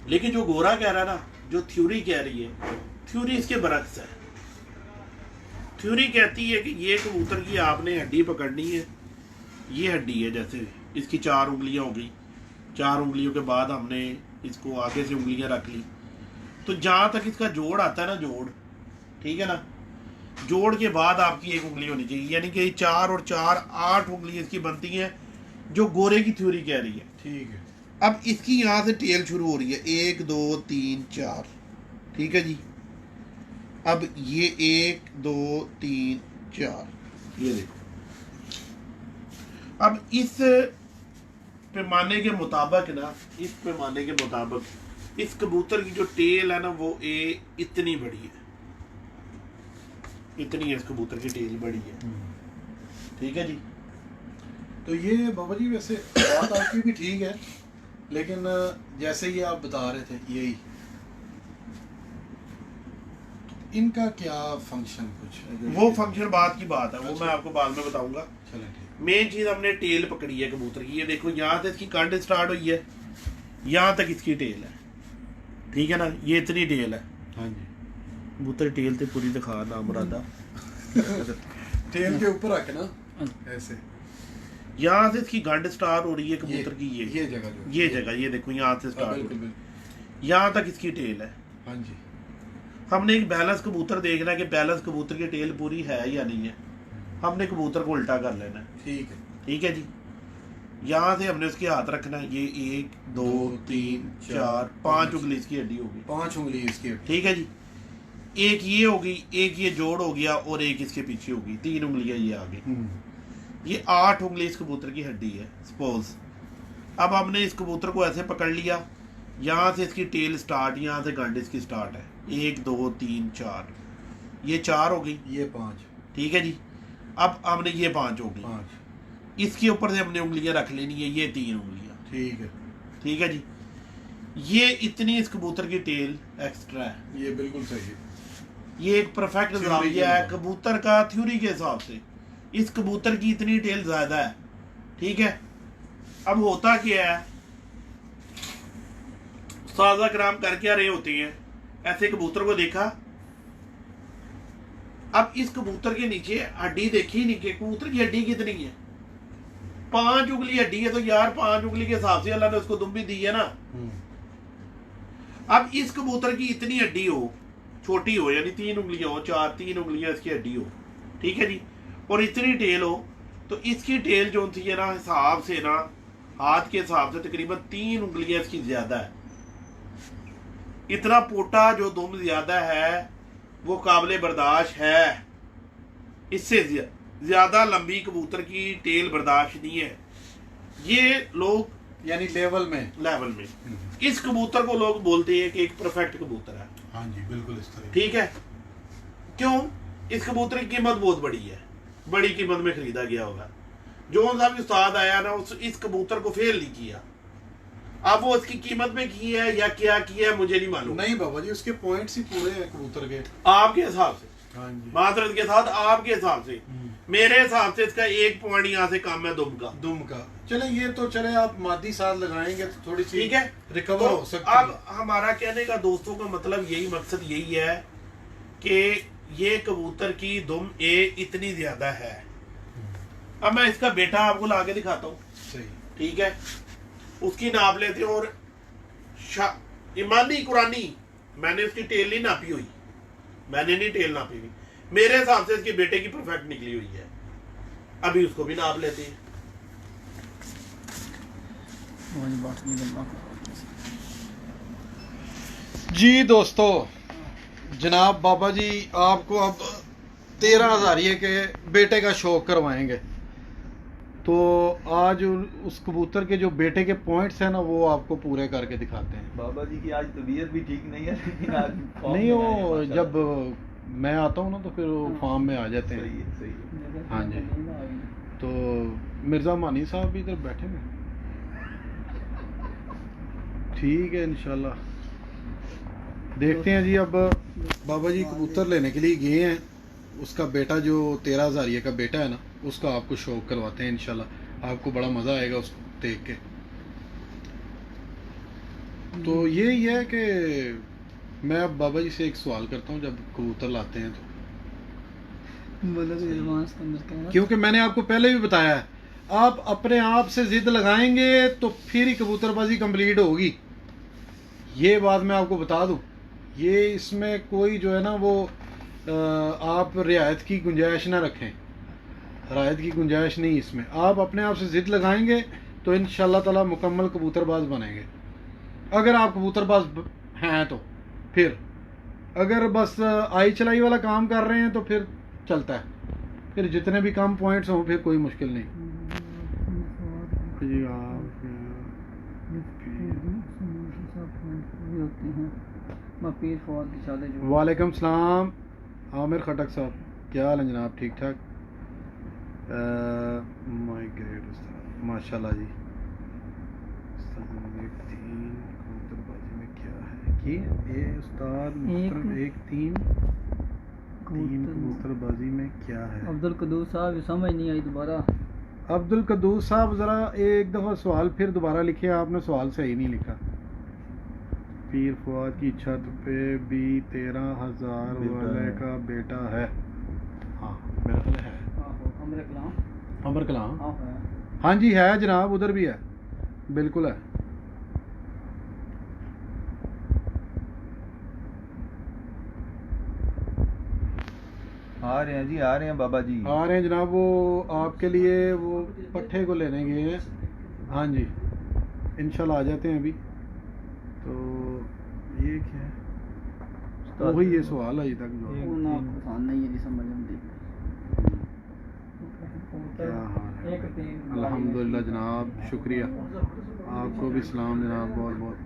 A: लेकिन जो गोरा कह रहा है ना, जो थ्योरी कह रही है, थ्योरी इसके बरक्स है। थ्योरी कहती है कि ये कबूतर की आपने हड्डी पकड़नी है, ये हड्डी है, जैसे इसकी 4 उंगलियां हो गई, 4 उंगलियों के बाद हमने इसको आगे से उंगलियां रख ली, तो जहाँ तक इसका जोड़ आता है ना, जोड़, ठीक है ना, जोड़ के बाद आपकी 1 उंगली होनी चाहिए, यानी कि 4 और 4 8 उंगली इसकी बनती हैं, जो गोरे की थ्योरी कह रही है।
B: ठीक है।
A: अब इसकी यहाँ से टेल शुरू हो रही है, 1 2 3 4, ठीक है जी। अब ये 1 2 3 4, ये देखो। अब इस पैमाने के मुताबिक ना, इस पैमाने के मुताबिक इस कबूतर की जो टेल है ना, वो इतनी बड़ी है, इतनी है इस कबूतर की टेल बड़ी है, ठीक है जी।
B: तो ये बाबा जी वैसे बात आपकी भी ठीक है, लेकिन जैसे ये आप बता रहे थे यही, इनका क्या फंक्शन कुछ?
A: वो फंक्शन बाद की बात है, वो मैं आपको बाद में बताऊंगा।
B: चलें ठीक।
A: मेन चीज हमने टेल पकड़ी है कबूतर की, ये देखो यहाँ से इसकी कंड स्टार्ट हुई है, यहाँ तक इसकी टेल है, ठीक है ना, ये इतनी टेल है।
B: हाँ जी।
A: कबूतर टेल तो पूरी दिखा ना मुरादा।
B: टेल के ऊपर रखना ऐसे,
A: यहाँ से इसकी गंड स्टार्ट हो रही है कबूतर की,
B: ये जगह जो
A: ये जगह, ये देखो यहाँ से स्टार्ट हो
B: बिल्कुल
A: रही है,
B: बिल्कुल।
A: यहाँ तक इसकी टेल है।
B: हाँ जी।
A: हमने एक बैलेंस कबूतर देखना है कि बैलेंस कबूतर की टेल पूरी है या नहीं है, हमने कबूतर को उल्टा कर लेना है,
B: ठीक है।
A: ठीक है जी। यहाँ से हमने उसके हाथ रखना है, ये 1 2 3 4 5 उंगली इसकी हड्डी होगी,
B: 5 उंगली इसकी,
A: ठीक है जी। एक ये होगी, एक ये जोड़ हो गया, और एक इसके पीछे होगी, 3 उंगलियां ये आगे, ये 8 उंगली इस कबूतर की हड्डी है सपोज। अब हमने इस कबूतर को ऐसे पकड़ लिया, यहाँ से इसकी टेल स्टार्ट, यहाँ से गंड इसकी स्टार्ट है, 1 2 3 4, ये 4 हो गई,
B: ये 5,
A: ठीक है जी। अब हमने ये 5 हो गई,
B: 5
A: इसके ऊपर से हमने उंगलियां रख लेनी है, ये 3 उंगलियां,
B: ठीक है।
A: ठीक है जी। ये इतनी इस कबूतर की टेल एक्स्ट्रा है,
B: ये बिल्कुल सही है।
A: ये एक परफेक्ट जाविया है कबूतर का थ्योरी के हिसाब से, इस कबूतर की इतनी टेल ज्यादा है, ठीक है। अब होता क्या है, साजा कराम कर क्या रहे होते हैं, ऐसे कबूतर को देखा, अब इस कबूतर के नीचे हड्डी देखी नहीं कि कबूतर की हड्डी कितनी है, 5 उंगली हड्डी है, तो यार 5 उंगली के हिसाब से अल्लाह ने उसको दुम भी दी है ना। अब इस कबूतर की इतनी हड्डी हो, छोटी हो, यानी 3 उंगलियां हो, 3 उंगलियां इसकी हड्डी हो, ठीक है जी, और इतनी टेल हो, तो इसकी टेल जो थी है ना, हिसाब से ना, हाथ के हिसाब से तकरीबन 3 उंगलियां इसकी ज्यादा है। इतना पोटा जो दुम ज्यादा है वो काबिल बर्दाश्त है, इससे ज्यादा लंबी कबूतर की टेल बर्दाश्त नहीं है। ये लोग
B: यानी लेवल में
A: इस कबूतर को लोग बोलते हैं कि एक परफेक्ट कबूतर है।
B: हाँ जी बिल्कुल इस तरह।
A: ठीक है, क्यों? इस कबूतर की कीमत बहुत बड़ी है, बड़ी कीमत में खरीदा गया होगा। जोन साहब उस्ताद आया ना, इस कबूतर को फेल नहीं किया, अब वो इसकी कीमत में की है या क्या किया है मुझे नहीं मालूम।
B: नहीं बाबा जी, उसके पॉइंट्स ही पूरे हैं कबूतर के
A: आपके हिसाब से,
B: हाँ जी,
A: माजरत के साथ आपके हिसाब से, मेरे हिसाब से इसका 1 पॉइंट यहाँ से कम है दुम का।
B: चले ये तो चले आप मादी साथ लगाएंगे तो थोड़ी सी
A: ठीक है,
B: रिकवर
A: तो
B: हो सकती है।
A: अब हमारा कहने का दोस्तों का मतलब यही, मकसद यही है कि ये कबूतर की दुम इतनी ज्यादा है। अब मैं इसका बेटा आपको लाके दिखाता हूँ,
B: सही,
A: ठीक है, उसकी नाप लेते हैं। और ईमानी कुरानी मैंने उसकी टेल नहीं नापी हुई, मैंने नहीं टेल नापी हुई, मेरे हिसाब से इसके बेटे की परफेक्ट निकली हुई है। अभी उसको भी नाप लेते हैं।
B: जी दोस्तों, जनाब बाबा जी आपको अब 13,000 के बेटे का शौक करवाएंगे। तो आज उस कबूतर के जो बेटे के पॉइंट्स हैं ना, वो आपको पूरे करके दिखाते हैं।
C: बाबा जी की आज तबीयत भी ठीक नहीं है, लेकिन आज
B: नहीं, वो जब मैं आता हूँ ना तो फिर वो फार्म में आ जाते हैं।
C: सही है, सही है।
B: हाँ जी, तो मिर्ज़ा मानी साहब भी इधर बैठे हैं। ठीक है इंशाल्लाह। देखते हैं जी। अब बाबा जी कबूतर लेने के लिए गए हैं, उसका बेटा जो 13,000 का बेटा है ना, उसका आपको शौक करवाते हैं इंशाल्लाह। आपको बड़ा मज़ा आएगा उसको देख के। तो ये है कि मैं अब बाबा जी से एक सवाल करता हूँ, जब कबूतर लाते हैं तो, क्योंकि मैंने आपको पहले भी बताया है, आप अपने आप से जिद लगाएंगे तो फिर ही कबूतरबाजी कंप्लीट होगी। ये बात मैं आपको बता दूं, ये इसमें कोई जो है ना वो आप रियायत की गुंजाइश ना रखें, रियायत की गुंजाइश नहीं इसमें। आप अपने आप से जिद लगाएंगे तो इंशाल्लाह ताला मुकम्मल कबूतरबाज बनेंगे, अगर आप कबूतरबाज हैं तो। फिर अगर बस आई चलाई वाला काम कर रहे हैं तो फिर चलता है, फिर जितने भी कम पॉइंट्स हों फिर कोई मुश्किल नहीं। वालेकुम सलाम आमिर खटक साहब, क्या हाल है जनाब? ठीक ठाक, माय ग्रेट उस्ताद, माशाल्लाह जी। कबूतरबाजी में क्या है कि ये उस्ताद एक तीन कबूतरबाजी में क्या है?
E: अब्दुल कदूस साहब समझ नहीं आई दोबारा।
B: अब्दुल कदूस साहब ज़रा एक दफ़ा सवाल फिर दोबारा लिखे, आपने सवाल सही नहीं लिखा। पीर फुआद की छत पे भी 13,000 वाले का बेटा है। हाँ मेरा ख्याल है अमर कलाम। हाँ जी है जनाब, उधर भी है, बिल्कुल है।
C: आ रहे हैं जी, आ रहे हैं बाबा जी,
B: आ रहे हैं जनाब। वो आपके लिए वो पट्ठे को लेने गए हैं। हाँ जी इंशाल्लाह आ जाते हैं अभी। तो ये क्या है? वही ये सवाल अभी तक जो क्या हाल है? अल्हम्दुलिल्लाह जनाब, शुक्रिया, आपको भी सलाम जनाब, बहुत बहुत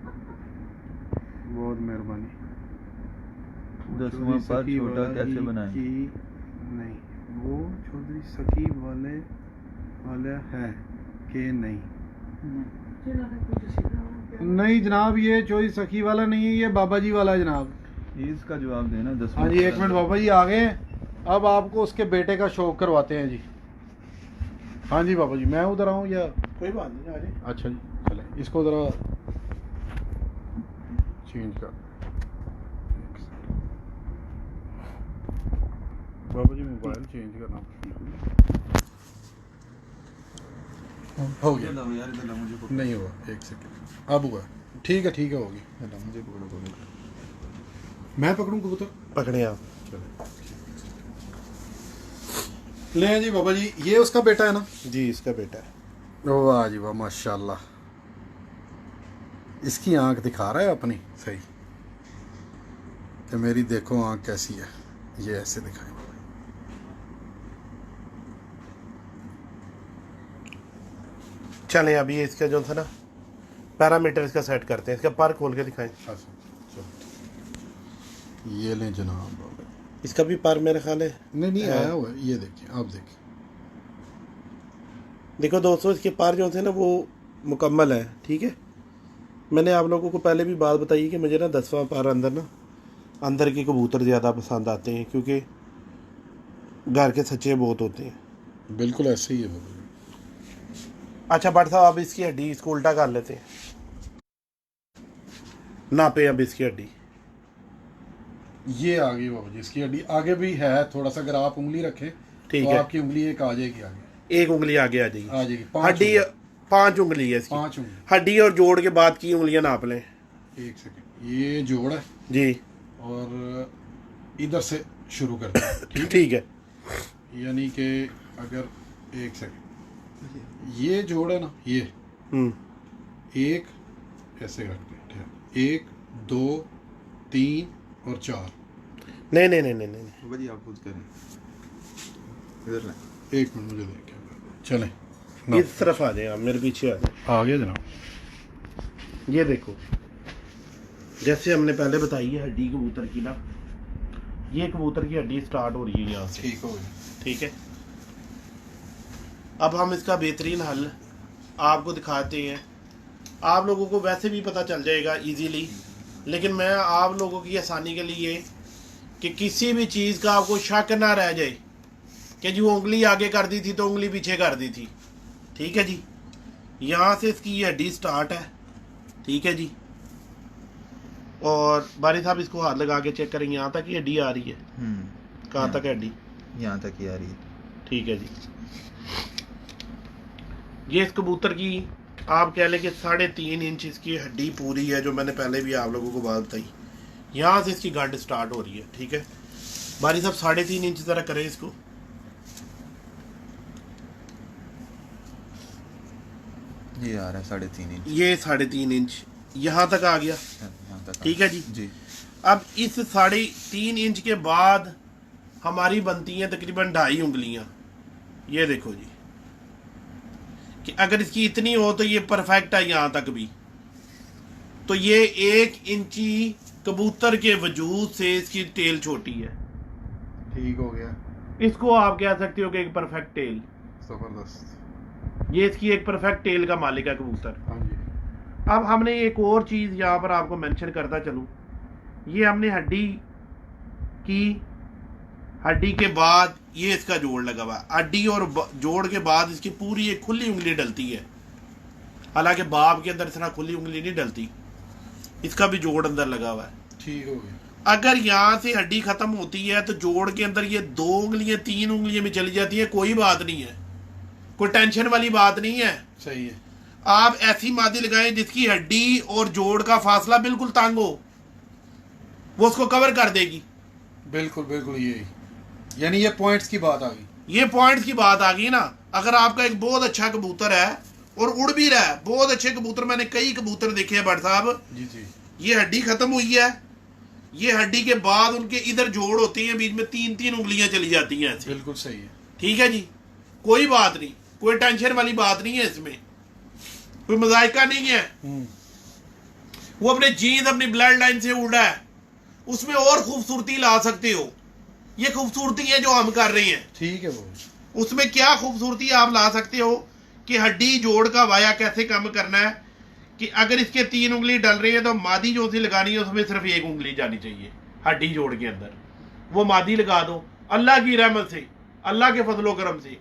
B: बहुत मेहरबानी।
C: 10वां पर छोटा कैसे बनाएं?
B: नहीं, वो चौधरी सकीब वाले है कि नहीं? नहीं जनाब, ये चौधरी सखी वाला नहीं है, ये बाबा जी वाला है जनाब।
C: इसका जवाब देना 10वां।
B: हाँ जी एक मिनट, बाबा जी आ गए हैं, अब आपको उसके बेटे का शौक करवाते हैं जी। हाँ जी बाबा जी, मैं उधर आऊँ या?
A: कोई बात नहीं, आ जाए।
B: अच्छा जी चले, इसको ज़रा चेंज कर। बाबा जी मोबाइल चेंज करना हो गया? नहीं हुआ, एक सेकंड, अब हुआ। ठीक है होगी।
C: मुझे पकड़ो,
B: मैं पकड़ूं कबूतर?
A: पकड़े आप।
B: चले ले जी बाबा जी, ये उसका बेटा है ना?
A: जी इसका बेटा है।
B: वाह जी वाह, माशाल्लाह। इसकी आंख दिखा रहा है अपनी सही, कि मेरी देखो आंख कैसी है। ये ऐसे दिखाएं।
A: चलें अभी इसका जो था ना पैरामीटर इसका सेट करते हैं, इसका पर खोल के दिखाएं।
B: ये लें जनाब,
A: इसका भी पर मेरे ख्याल है
B: नहीं आया हुआ है। ये देखिए, आप देखिए,
A: देखो दोस्तों, इसके पर जो थे ना वो मुकम्मल है। ठीक है, मैंने आप लोगों को पहले भी बात बताई कि मुझे ना 10वां पर अंदर के कबूतर ज़्यादा पसंद आते हैं, क्योंकि घर के सच्चे बहुत होते हैं।
B: बिल्कुल ऐसे ही है बाबा।
A: अच्छा भट्ट साहब, अब इसकी हड्डी इसको उल्टा कर लेते हैं, नापे अब इसकी हड्डी।
B: ये आ गई बाबा जी, इसकी हड्डी आगे भी है थोड़ा सा, अगर आप उंगली रखें
A: ठीक
B: तो
A: है,
B: आपकी उंगली एक आ जाएगी आगे,
A: एक उंगली आगे आ जाएगी। हड्डी 5 उंगली है इसकी।
B: 5 उंगली,
A: हड्डी और जोड़ के बाद की उंगलियां नाप लें।
B: एक सेकंड, ये जोड़ है
A: जी,
B: और इधर से शुरू करते हैं।
A: ठीक है,
B: यानी कि अगर एक सेकंड, ये जोड़ है ना, ये एक ऐसे रखते हैं, 1 2 3 और 4।
A: नहीं
C: बाबा जी आप खुद करें, इधर लें।
B: एक मिनट मुझे देख के चलें,
A: इस तरफ आ जाए आप, मेरे पीछे आ जाए।
B: आ गया जनाब।
A: ये देखो, जैसे हमने पहले बताई है हड्डी कबूतर की ना, ये कबूतर की हड्डी स्टार्ट हो रही है यहाँ से।
B: ठीक हो गया।
A: ठीक है, अब हम इसका बेहतरीन हल आपको दिखाते हैं। आप लोगों को वैसे भी पता चल जाएगा इजीली लेकिन मैं आप लोगों की आसानी के लिए कि किसी भी चीज़ का आपको शक ना रह जाए कि जी वो उंगली आगे कर दी थी तो उंगली पीछे कर दी थी। ठीक है जी, यहाँ से इसकी ये हड्डी स्टार्ट है। ठीक है जी, और बारी साहब इसको हाथ लगा के चेक करेंगे, यहाँ तक ये हड्डी आ रही है। कहाँ तक है हड्डी?
C: यहाँ तक ही आ रही है।
A: ठीक है जी, ये इस कबूतर की आप कह लें कि 3.5 इंच इसकी हड्डी पूरी है, जो मैंने पहले भी आप लोगों को बात बताई। यहाँ से इसकी गांड स्टार्ट हो रही है। ठीक है, बारी साहब 3.5 इंच ज़रा करें इसको।
C: ये आ रहा है 3.5 इंच।
A: ये 3.5 इंच यहाँ तक आ गया।
C: यहाँ तक।
A: ठीक है जी।
C: जी।
A: अब इस 3.5 इंच के बाद हमारी बनती हैं तकरीबन 2.5 उंगलियां। ये देखो जी कि अगर इसकी इतनी हो तो ये परफेक्ट है यहाँ तक भी। तो ये 1 इंची कबूतर के वजूद से इसकी टेल छोटी है।
B: ठीक हो गया।
A: इसको आप कह सकते हो कि एक परफेक्ट टेल।
B: जबरदस्त।
A: ये इसकी एक परफेक्ट टेल का मालिक है कबूतर।
B: हाँ जी।
A: अब हमने एक और चीज़ यहाँ पर आपको मेंशन करता चलूँ, ये हमने हड्डी के बाद ये इसका जोड़ लगा हुआ है। हड्डी और जोड़ के बाद इसकी पूरी एक खुली उंगली डलती है। हालांकि बाप के अंदर इतना खुली उंगली नहीं डलती, इसका भी जोड़ अंदर लगा हुआ है।
B: ठीक हो गया।
A: अगर यहाँ से हड्डी खत्म होती है तो जोड़ के अंदर ये 2 उंगलियां 3 उंगलियां में चली जाती है, कोई बात नहीं है, कोई टेंशन वाली बात नहीं है।
B: सही है।
A: आप ऐसी मादी लगाएं जिसकी हड्डी और जोड़ का फासला बिल्कुल तंग हो, वो उसको कवर कर देगी।
B: बिल्कुल बिल्कुल, यही यानी ये पॉइंट्स की बात आ गई।
A: ये पॉइंट्स की बात आ गई ना। अगर आपका एक बहुत अच्छा कबूतर है और उड़ भी रहा है, बहुत अच्छे कबूतर, मैंने कई कबूतर देखे हैं भट्ट साहब,
B: जी जी,
A: ये हड्डी खत्म हुई है, ये हड्डी के बाद उनके इधर जोड़ होते हैं, बीच में 3-3 उंगलियां चली जाती हैं ऐसे।
B: बिल्कुल सही है।
A: ठीक है जी, कोई बात नहीं, कोई टेंशन वाली बात नहीं है, इसमें कोई मजायका नहीं है। वो अपने जीन्स अपनी ब्लड लाइन से उड़ा है, उसमें और खूबसूरती ला सकते हो। ये खूबसूरती है जो हम कर रहे हैं।
B: ठीक है वो,
A: उसमें क्या खूबसूरती आप ला सकते हो कि हड्डी जोड़ का वाया कैसे कम करना है, कि अगर इसके 3 उंगली डल रही है तो मादी जो सी लगानी है उसमें सिर्फ 1 उंगली जानी चाहिए हड्डी जोड़ के अंदर। वो मादी लगा दो, अल्लाह की रहमत से, अल्लाह के फजलो करम से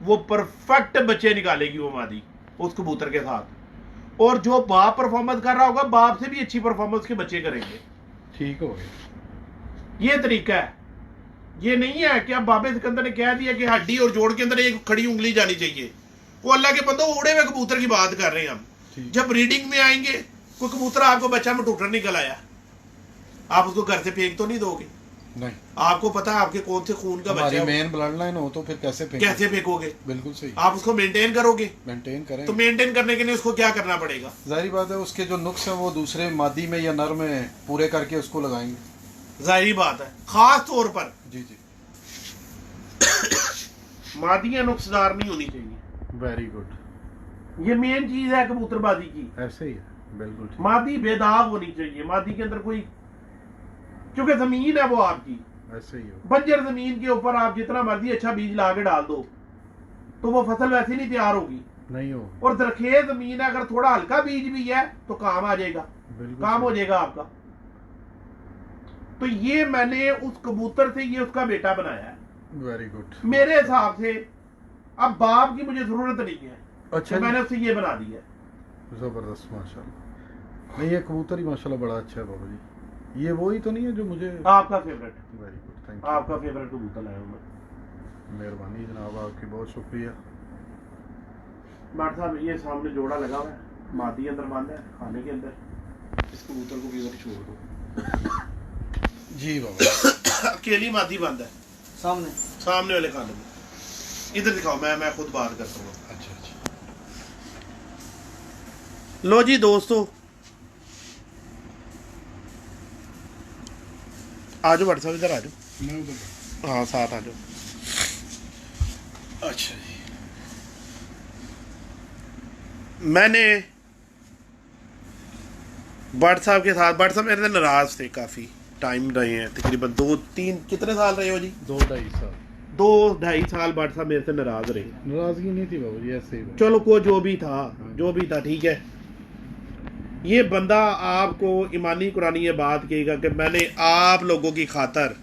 A: वो परफेक्ट बच्चे निकालेगी वो मादी उस कबूतर के साथ। और जो बाप परफॉर्मेंस कर रहा होगा, बाप से भी अच्छी परफॉर्मेंस के बच्चे करेंगे।
B: ठीक हो गया।
A: ये तरीका है। ये नहीं है कि अब बाबे सिकंदर ने कह दिया कि हड्डी और जोड़ के अंदर एक खड़ी उंगली जानी चाहिए। वो अल्लाह के बंदो उड़े हुए कबूतर की बात कर रहे हैं हम। जब रीडिंग में आएंगे, कोई कबूतर आपको बच्चा में टूटर निकल आया, आप उसको घर से फेंक तो नहीं दोगे?
B: नहीं,
A: आपको पता है आपके कौन से खून का बच्चा है,
B: मेन ब्लड लाइन हो तो फिर कैसे
A: फेंकोगे?
B: बिल्कुल सही।
A: आप उसको मेंटेन करोगे,
B: मेंटेन करें
A: तो मेंटेन करने के लिए उसको क्या करना पड़ेगा?
B: जाहिर बात है, उसके जो नुक्स है वो दूसरे मादी में या नर में पूरे करके उसको लगाएंगे।
A: जाहिर बात है, खास तौर पर
B: जी जी,
A: मादियां नुक्सदार नहीं होनी चाहिए।
B: वेरी गुड,
A: ये मेन चीज है कबूतरबाजी की।
B: ऐसे ही है, बिल्कुल ठीक।
A: मादी बेदाग होनी चाहिए, मादी के अंदर कोई, क्योंकि जमीन है वो आपकी,
B: ऐसे ही हो।
A: बंजर जमीन के ऊपर आप जितना मर्जी अच्छा बीज ला के डाल दो तो वो फसल वैसे नहीं तैयार होगी।
B: नहीं हो।
A: और दरखेज जमीन है, अगर थोड़ा हल्का बीज भी है तो काम आ जाएगा, काम हो जाएगा आपका। तो ये मैंने उस कबूतर से ये उसका बेटा बनाया है।
B: Very good.
A: मेरे हिसाब से अब बाप की मुझे जरूरत नहीं है,
B: अच्छा,
A: मैंने उससे ये बना दी है।
B: जबरदस्त, माशाल्लाह। नहीं, ये कबूतर ही माशाल्लाह बड़ा अच्छा है बाबा जी। ये वो ही तो नहीं है जो मुझे
A: आपका favourite?
B: Very good, thank you.
A: आपका फेवरेट कबूतर है मैं।
B: मेहरबानी जनाब, आपकी बहुत शुक्रिया।
A: भाट साहब, ये सामने जोड़ा लगा हुआ है, मादी अंदर बंद है खाने के अंदर, इस कबूतर को भी इधर छोड़ दो।
B: जी बाबा।
A: अकेली मादी बंद है सामने वाले खाने में। इधर दिखाओ, मैं खुद बात करता हूँ।
B: अच्छा अच्छा,
A: लो जी दोस्तों, आ जाओ भाट साहब, इधर आ जाओ।
B: मैं उधर।
A: हाँ, साथ आ जाओ।
B: अच्छा जी,
A: मैंने भट्ट साहब के साथ, भट्ट साहब मेरे से नाराज थे, काफ़ी टाइम रहे हैं, तकरीबन 2-3 कितने साल रहे हो जी?
B: 2-2.5 साल।
A: 2-2.5 साल भट्ट साहब मेरे से नाराज रहे।
B: नाराजगी नहीं थी बाबू जी, ऐसे ही।
A: चलो को जो भी था, जो भी था, ठीक है। ये बंदा आपको ईमानी कुरानी ये बात कहेगा कि मैंने आप लोगों की खातर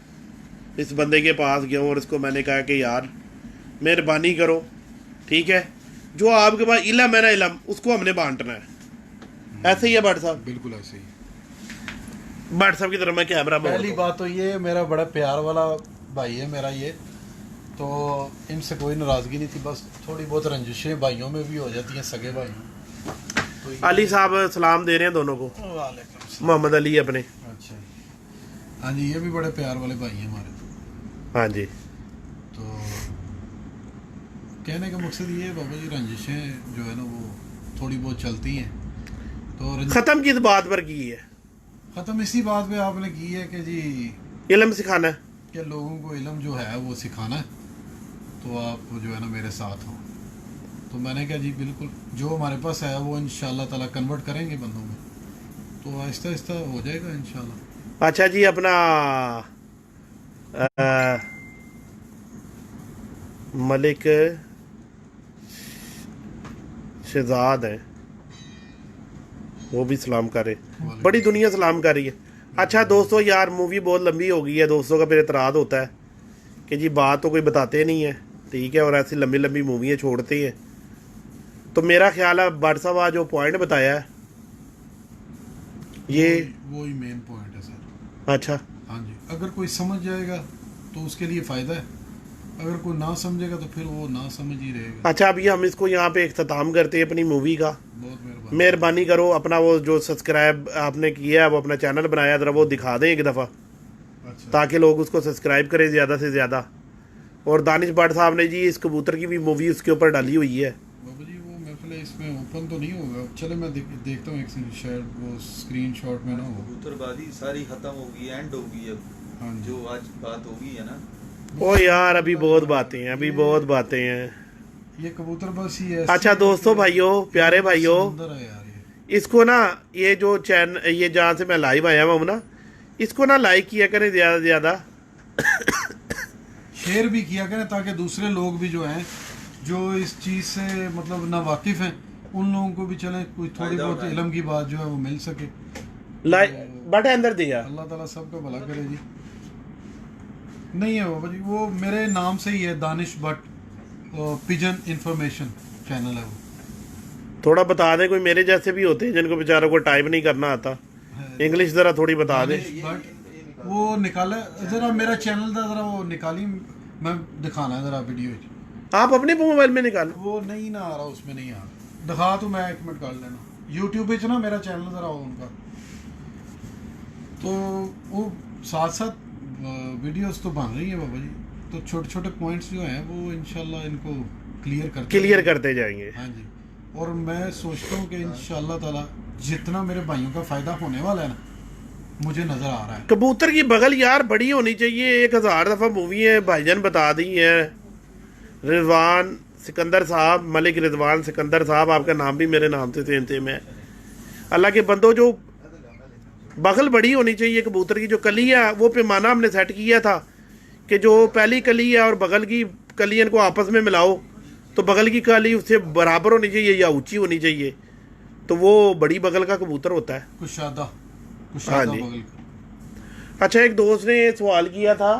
A: इस बंदे के पास गया हूँ और इसको मैंने कहा कि यार मेहरबानी करो, ठीक है, जो आपके पास इलम है ना, इलम उसको हमने बांटना है। ऐसे ही है भट्ट साहब?
B: बिल्कुल ऐसे ही।
A: भट्ट साहब की तरफ मैं कैमरा
B: पहली बात तो ये मेरा बड़ा प्यार वाला भाई है मेरा ये, तो इनसे कोई नाराज़गी नहीं थी, बस थोड़ी बहुत रंजिशें भाइयों में भी हो जाती हैं, सगे भाइयों। तो
A: अली साहब सलाम दे रहे हैं दोनों को,
B: वालेकुम सलाम।
A: मोहम्मद अली अपने।
B: अच्छा, हाँ जी, ये भी बड़े प्यार वाले भाई हैं हमारे।
A: हाँ जी,
B: तो कहने का मकसद ये है बाबा जी, रंजिशें जो है ना वो थोड़ी बहुत चलती हैं, तो
A: ख़त्म किस बात पर की है?
B: ख़त्म इसी बात पे आपने की है कि जी
A: इलम सिखाना है
B: कि लोगों को इल्म जो है वो सिखाना है, तो आप जो है ना मेरे साथ हो। तो मैंने कहा जी बिल्कुल, जो हमारे पास है वो इंशाल्लाह ताला कन्वर्ट करेंगे बंदों में, तो आहिस्ता आहिस्ता हो जाएगा इंशाल्लाह।
A: अच्छा जी, अपना मलिक शहजाद है, वो भी सलाम करे, बड़ी दुनिया सलाम कर रही है। अच्छा दोस्तों, यार मूवी बहुत लंबी हो गई है, दोस्तों का फिर एतराज़ होता है कि जी बात तो कोई बताते नहीं है, ठीक है, और ऐसी लंबी लंबी मूवियाँ छोड़ते हैं। तो मेरा ख्याल है भट्ट साहब आज जो पॉइंट बताया है ये
B: वो ही मेन पॉइंट है सर।
A: अच्छा,
B: हाँ जी, अगर कोई समझ जाएगा तो उसके लिए फ़ायदा है, अगर कोई ना समझेगा तो फिर वो ना समझ ही रहेगा।
A: अच्छा, अभी हम इसको यहाँ पे इख्तिताम करते हैं अपनी मूवी का।
B: बहुत मेहरबानी।
A: मेहरबानी करो, अपना वो जो सब्सक्राइब आपने किया है, वो अपना चैनल बनाया, ज़रा वो दिखा दें एक दफ़ा,
B: अच्छा,
A: ताकि लोग उसको सब्सक्राइब करें ज़्यादा से ज़्यादा। और दानिश भट्ट साहब ने जी इस कबूतर की भी मूवी उसके ऊपर डाली हुई है।
B: बाबा जी वो मेरे ख्याल है इसमें ओपन तो नहीं होगा, चले मैं देखता हूँ एक शायद वो स्क्रीनशॉट में ना हो।
C: कबूतरबाजी सारी खत्म होगी, एंड होगी अब।
B: हाँ जी,
C: जो आज बात होगी है ना,
A: ओ यार अभी बहुत बातें हैं, अभी बहुत बातें हैं।
B: ये कबूतर बस ही है।
A: अच्छा दोस्तों, भाइयों, प्यारे भाइयों,
B: सुंदर है यार ये।
A: इसको ना ये जो चैनल, ये जहाँ से मैं लाइव आया हुआ हूँ ना, इसको ना लाइक किया करें ज़्यादा से ज़्यादा,
B: शेयर भी किया करें ताकि दूसरे लोग भी जो हैं जो इस चीज़ से मतलब ना वाकिफ़ हैं उन लोगों को भी चले कोई थोड़ी
C: फायदा
B: बहुत
C: उठाएं।
B: इल्म की बात जो है वो मिल सके।
A: लाइक बट अंदर दिया।
B: अल्लाह ताला सबका भला करे जी। नहीं है बाबा जी, वो मेरे नाम से ही है, Danish Bhatt pigeon information channel है वो।
A: थोड़ा बता दें, कोई मेरे जैसे भी होते हैं जिनको बेचारों को टाइप नहीं करना आता, इंग्लिश ज़रा थोड़ी बता दें।
B: दानिश भट्ट वो निकाला ज़रा मेरा चैनल था, ज़रा वो निकाली, मैं दिखाना है ज़रा वीडियो।
A: आप अपने मोबाइल में निकालो।
B: वो नहीं ना आ रहा, उसमें नहीं आ रहा, दिखा तो मैं 1 मिनट कर लेना। यूट्यूब पे ना मेरा चैनल ज़रा हो उनका, तो वो साथ साथ वीडियोस तो बन रही है बाबा जी, तो छोटे छोटे पॉइंट्स जो हैं वो इंशाल्लाह इनको क्लियर
A: करते जाएंगे।
B: हाँ जी, और मैं सोचता हूँ कि इंशाल्लाह ताला जितना मेरे भाइयों का फ़ायदा होने वाला है ना, मुझे नज़र आ रहा है।
A: कबूतर की बगल यार बड़ी होनी चाहिए, 1000 दफ़ा मूवी है, भाईजान बता दी है। रिजवान सिकंदर साहब, मलिक रिजवान सिकंदर साहब, आपका नाम भी मेरे नाम से सेम है। अल्लाह के बंदो, जो बगल बड़ी होनी चाहिए कबूतर की, जो कली है वो पैमाना हमने सेट किया था कि जो पहली कली है और बगल की कली इनको आपस में मिलाओ तो बगल की कली उससे बराबर होनी चाहिए या ऊंची होनी चाहिए, तो वो बड़ी बगल का कबूतर होता है।
B: कुशादा
A: हाँ जी।
B: बगल का।
A: अच्छा, एक दोस्त ने सवाल किया था,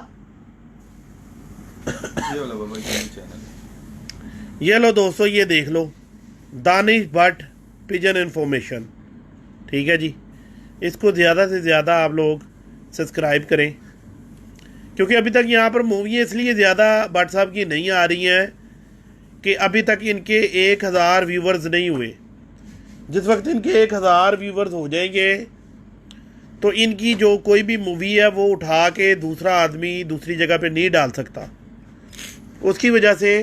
C: ये वाला बाबा जी चैनल।
A: ये लो दोस्तों, ये देख लो, दानिश भट्ट पिजन इन्फॉर्मेशन, ठीक है जी। इसको ज़्यादा से ज़्यादा आप लोग सब्सक्राइब करें, क्योंकि अभी तक यहाँ पर मूवियाँ इसलिए ज़्यादा भट्ट साहब की नहीं आ रही हैं कि अभी तक इनके 1000 व्यूवर्स नहीं हुए। जिस वक्त इनके 1000 व्यूवर्स हो जाएंगे तो इनकी जो कोई भी मूवी है वो उठा के दूसरा आदमी दूसरी जगह पे नहीं डाल सकता। उसकी वजह से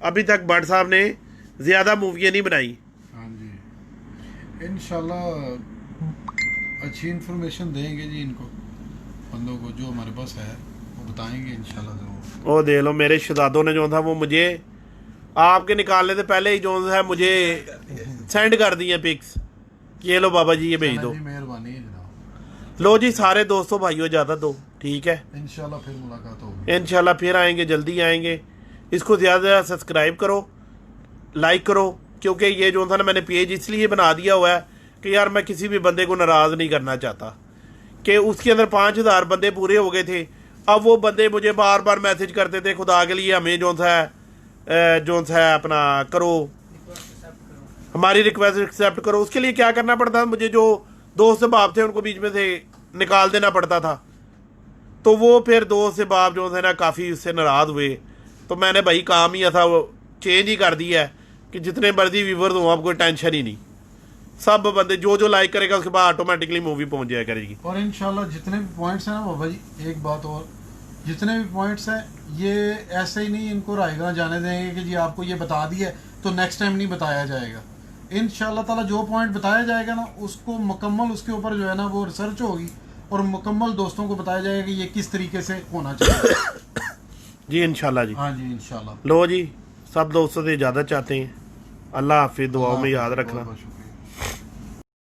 A: अभी तक भट्ट साहब ने ज़्यादा मूवियाँ नहीं बनाई।
B: हाँ जी, इंशाल्लाह अच्छी इन्फॉर्मेशन देंगे जी इनको बंदों को, जो हमारे पास है वो बताएंगे इंशाल्लाह ज़रूर।
A: वो दे लो, मेरे शहजादों ने जो था वो मुझे आपके निकालने से पहले ही जो है मुझे सेंड कर दिए पिक्स, ये लो बाबा जी, ये भेज दो।
B: जी मेहरबानी है जनाब।
A: लो जी, सारे दोस्तों भाइयों इजाज़त दो, ठीक है।
B: इंशाल्लाह फिर मुलाकात होगी।
A: इंशाल्लाह फिर आएंगे, जल्दी आएंगे। इसको ज़्यादा से ज़्यादा सब्सक्राइब करो, लाइक करो, क्योंकि ये जो था ना मैंने पेज इसलिए बना दिया हुआ है, कि यार मैं किसी भी बंदे को नाराज़ नहीं करना चाहता, कि उसके अंदर 5000 बंदे पूरे हो गए थे। अब वो बंदे मुझे बार बार मैसेज करते थे, खुदा के लिए हमें जो सा अपना करो, हमारी रिक्वेस्ट एक्सेप्ट करो। उसके लिए क्या करना पड़ता था, मुझे जो दोस्त बाप थे उनको बीच में से निकाल देना पड़ता था। तो वो फिर दोस्त से बाप जो थे ना काफ़ी उससे नाराज़ हुए। तो मैंने भाई काम ही था वो चेंज ही कर दिया है कि जितने मर्जी व्यूवर्स हों आप कोई टेंशन ही नहीं, सब बंदे जो लाइक करेगा उसके बाद ऑटोमेटिकली मूवी पहुंच जाया करेगी।
B: और इंशाल्लाह जितने भी पॉइंट्स हैं ना बाबा जी, एक बात और, जितने भी पॉइंट्स हैं ये ऐसे ही नहीं इनको रायगा जाने देंगे कि जी आपको ये बता दिया तो नेक्स्ट टाइम नहीं बताया जाएगा। इंशाल्लाह ताला जो पॉइंट बताया जाएगा ना उसको मुकम्मल उसके ऊपर जो है ना वो रिसर्च होगी और मुकम्मल दोस्तों को बताया जाएगा कि ये किस तरीके से होना चाहिए।
A: जी इंशाल्लाह जी।
B: हाँ जी इंशाल्लाह।
A: लो जी, सब दोस्तों से इजाज़त चाहते हैं। अल्लाह हाफिज़, दुआओं में याद रखना।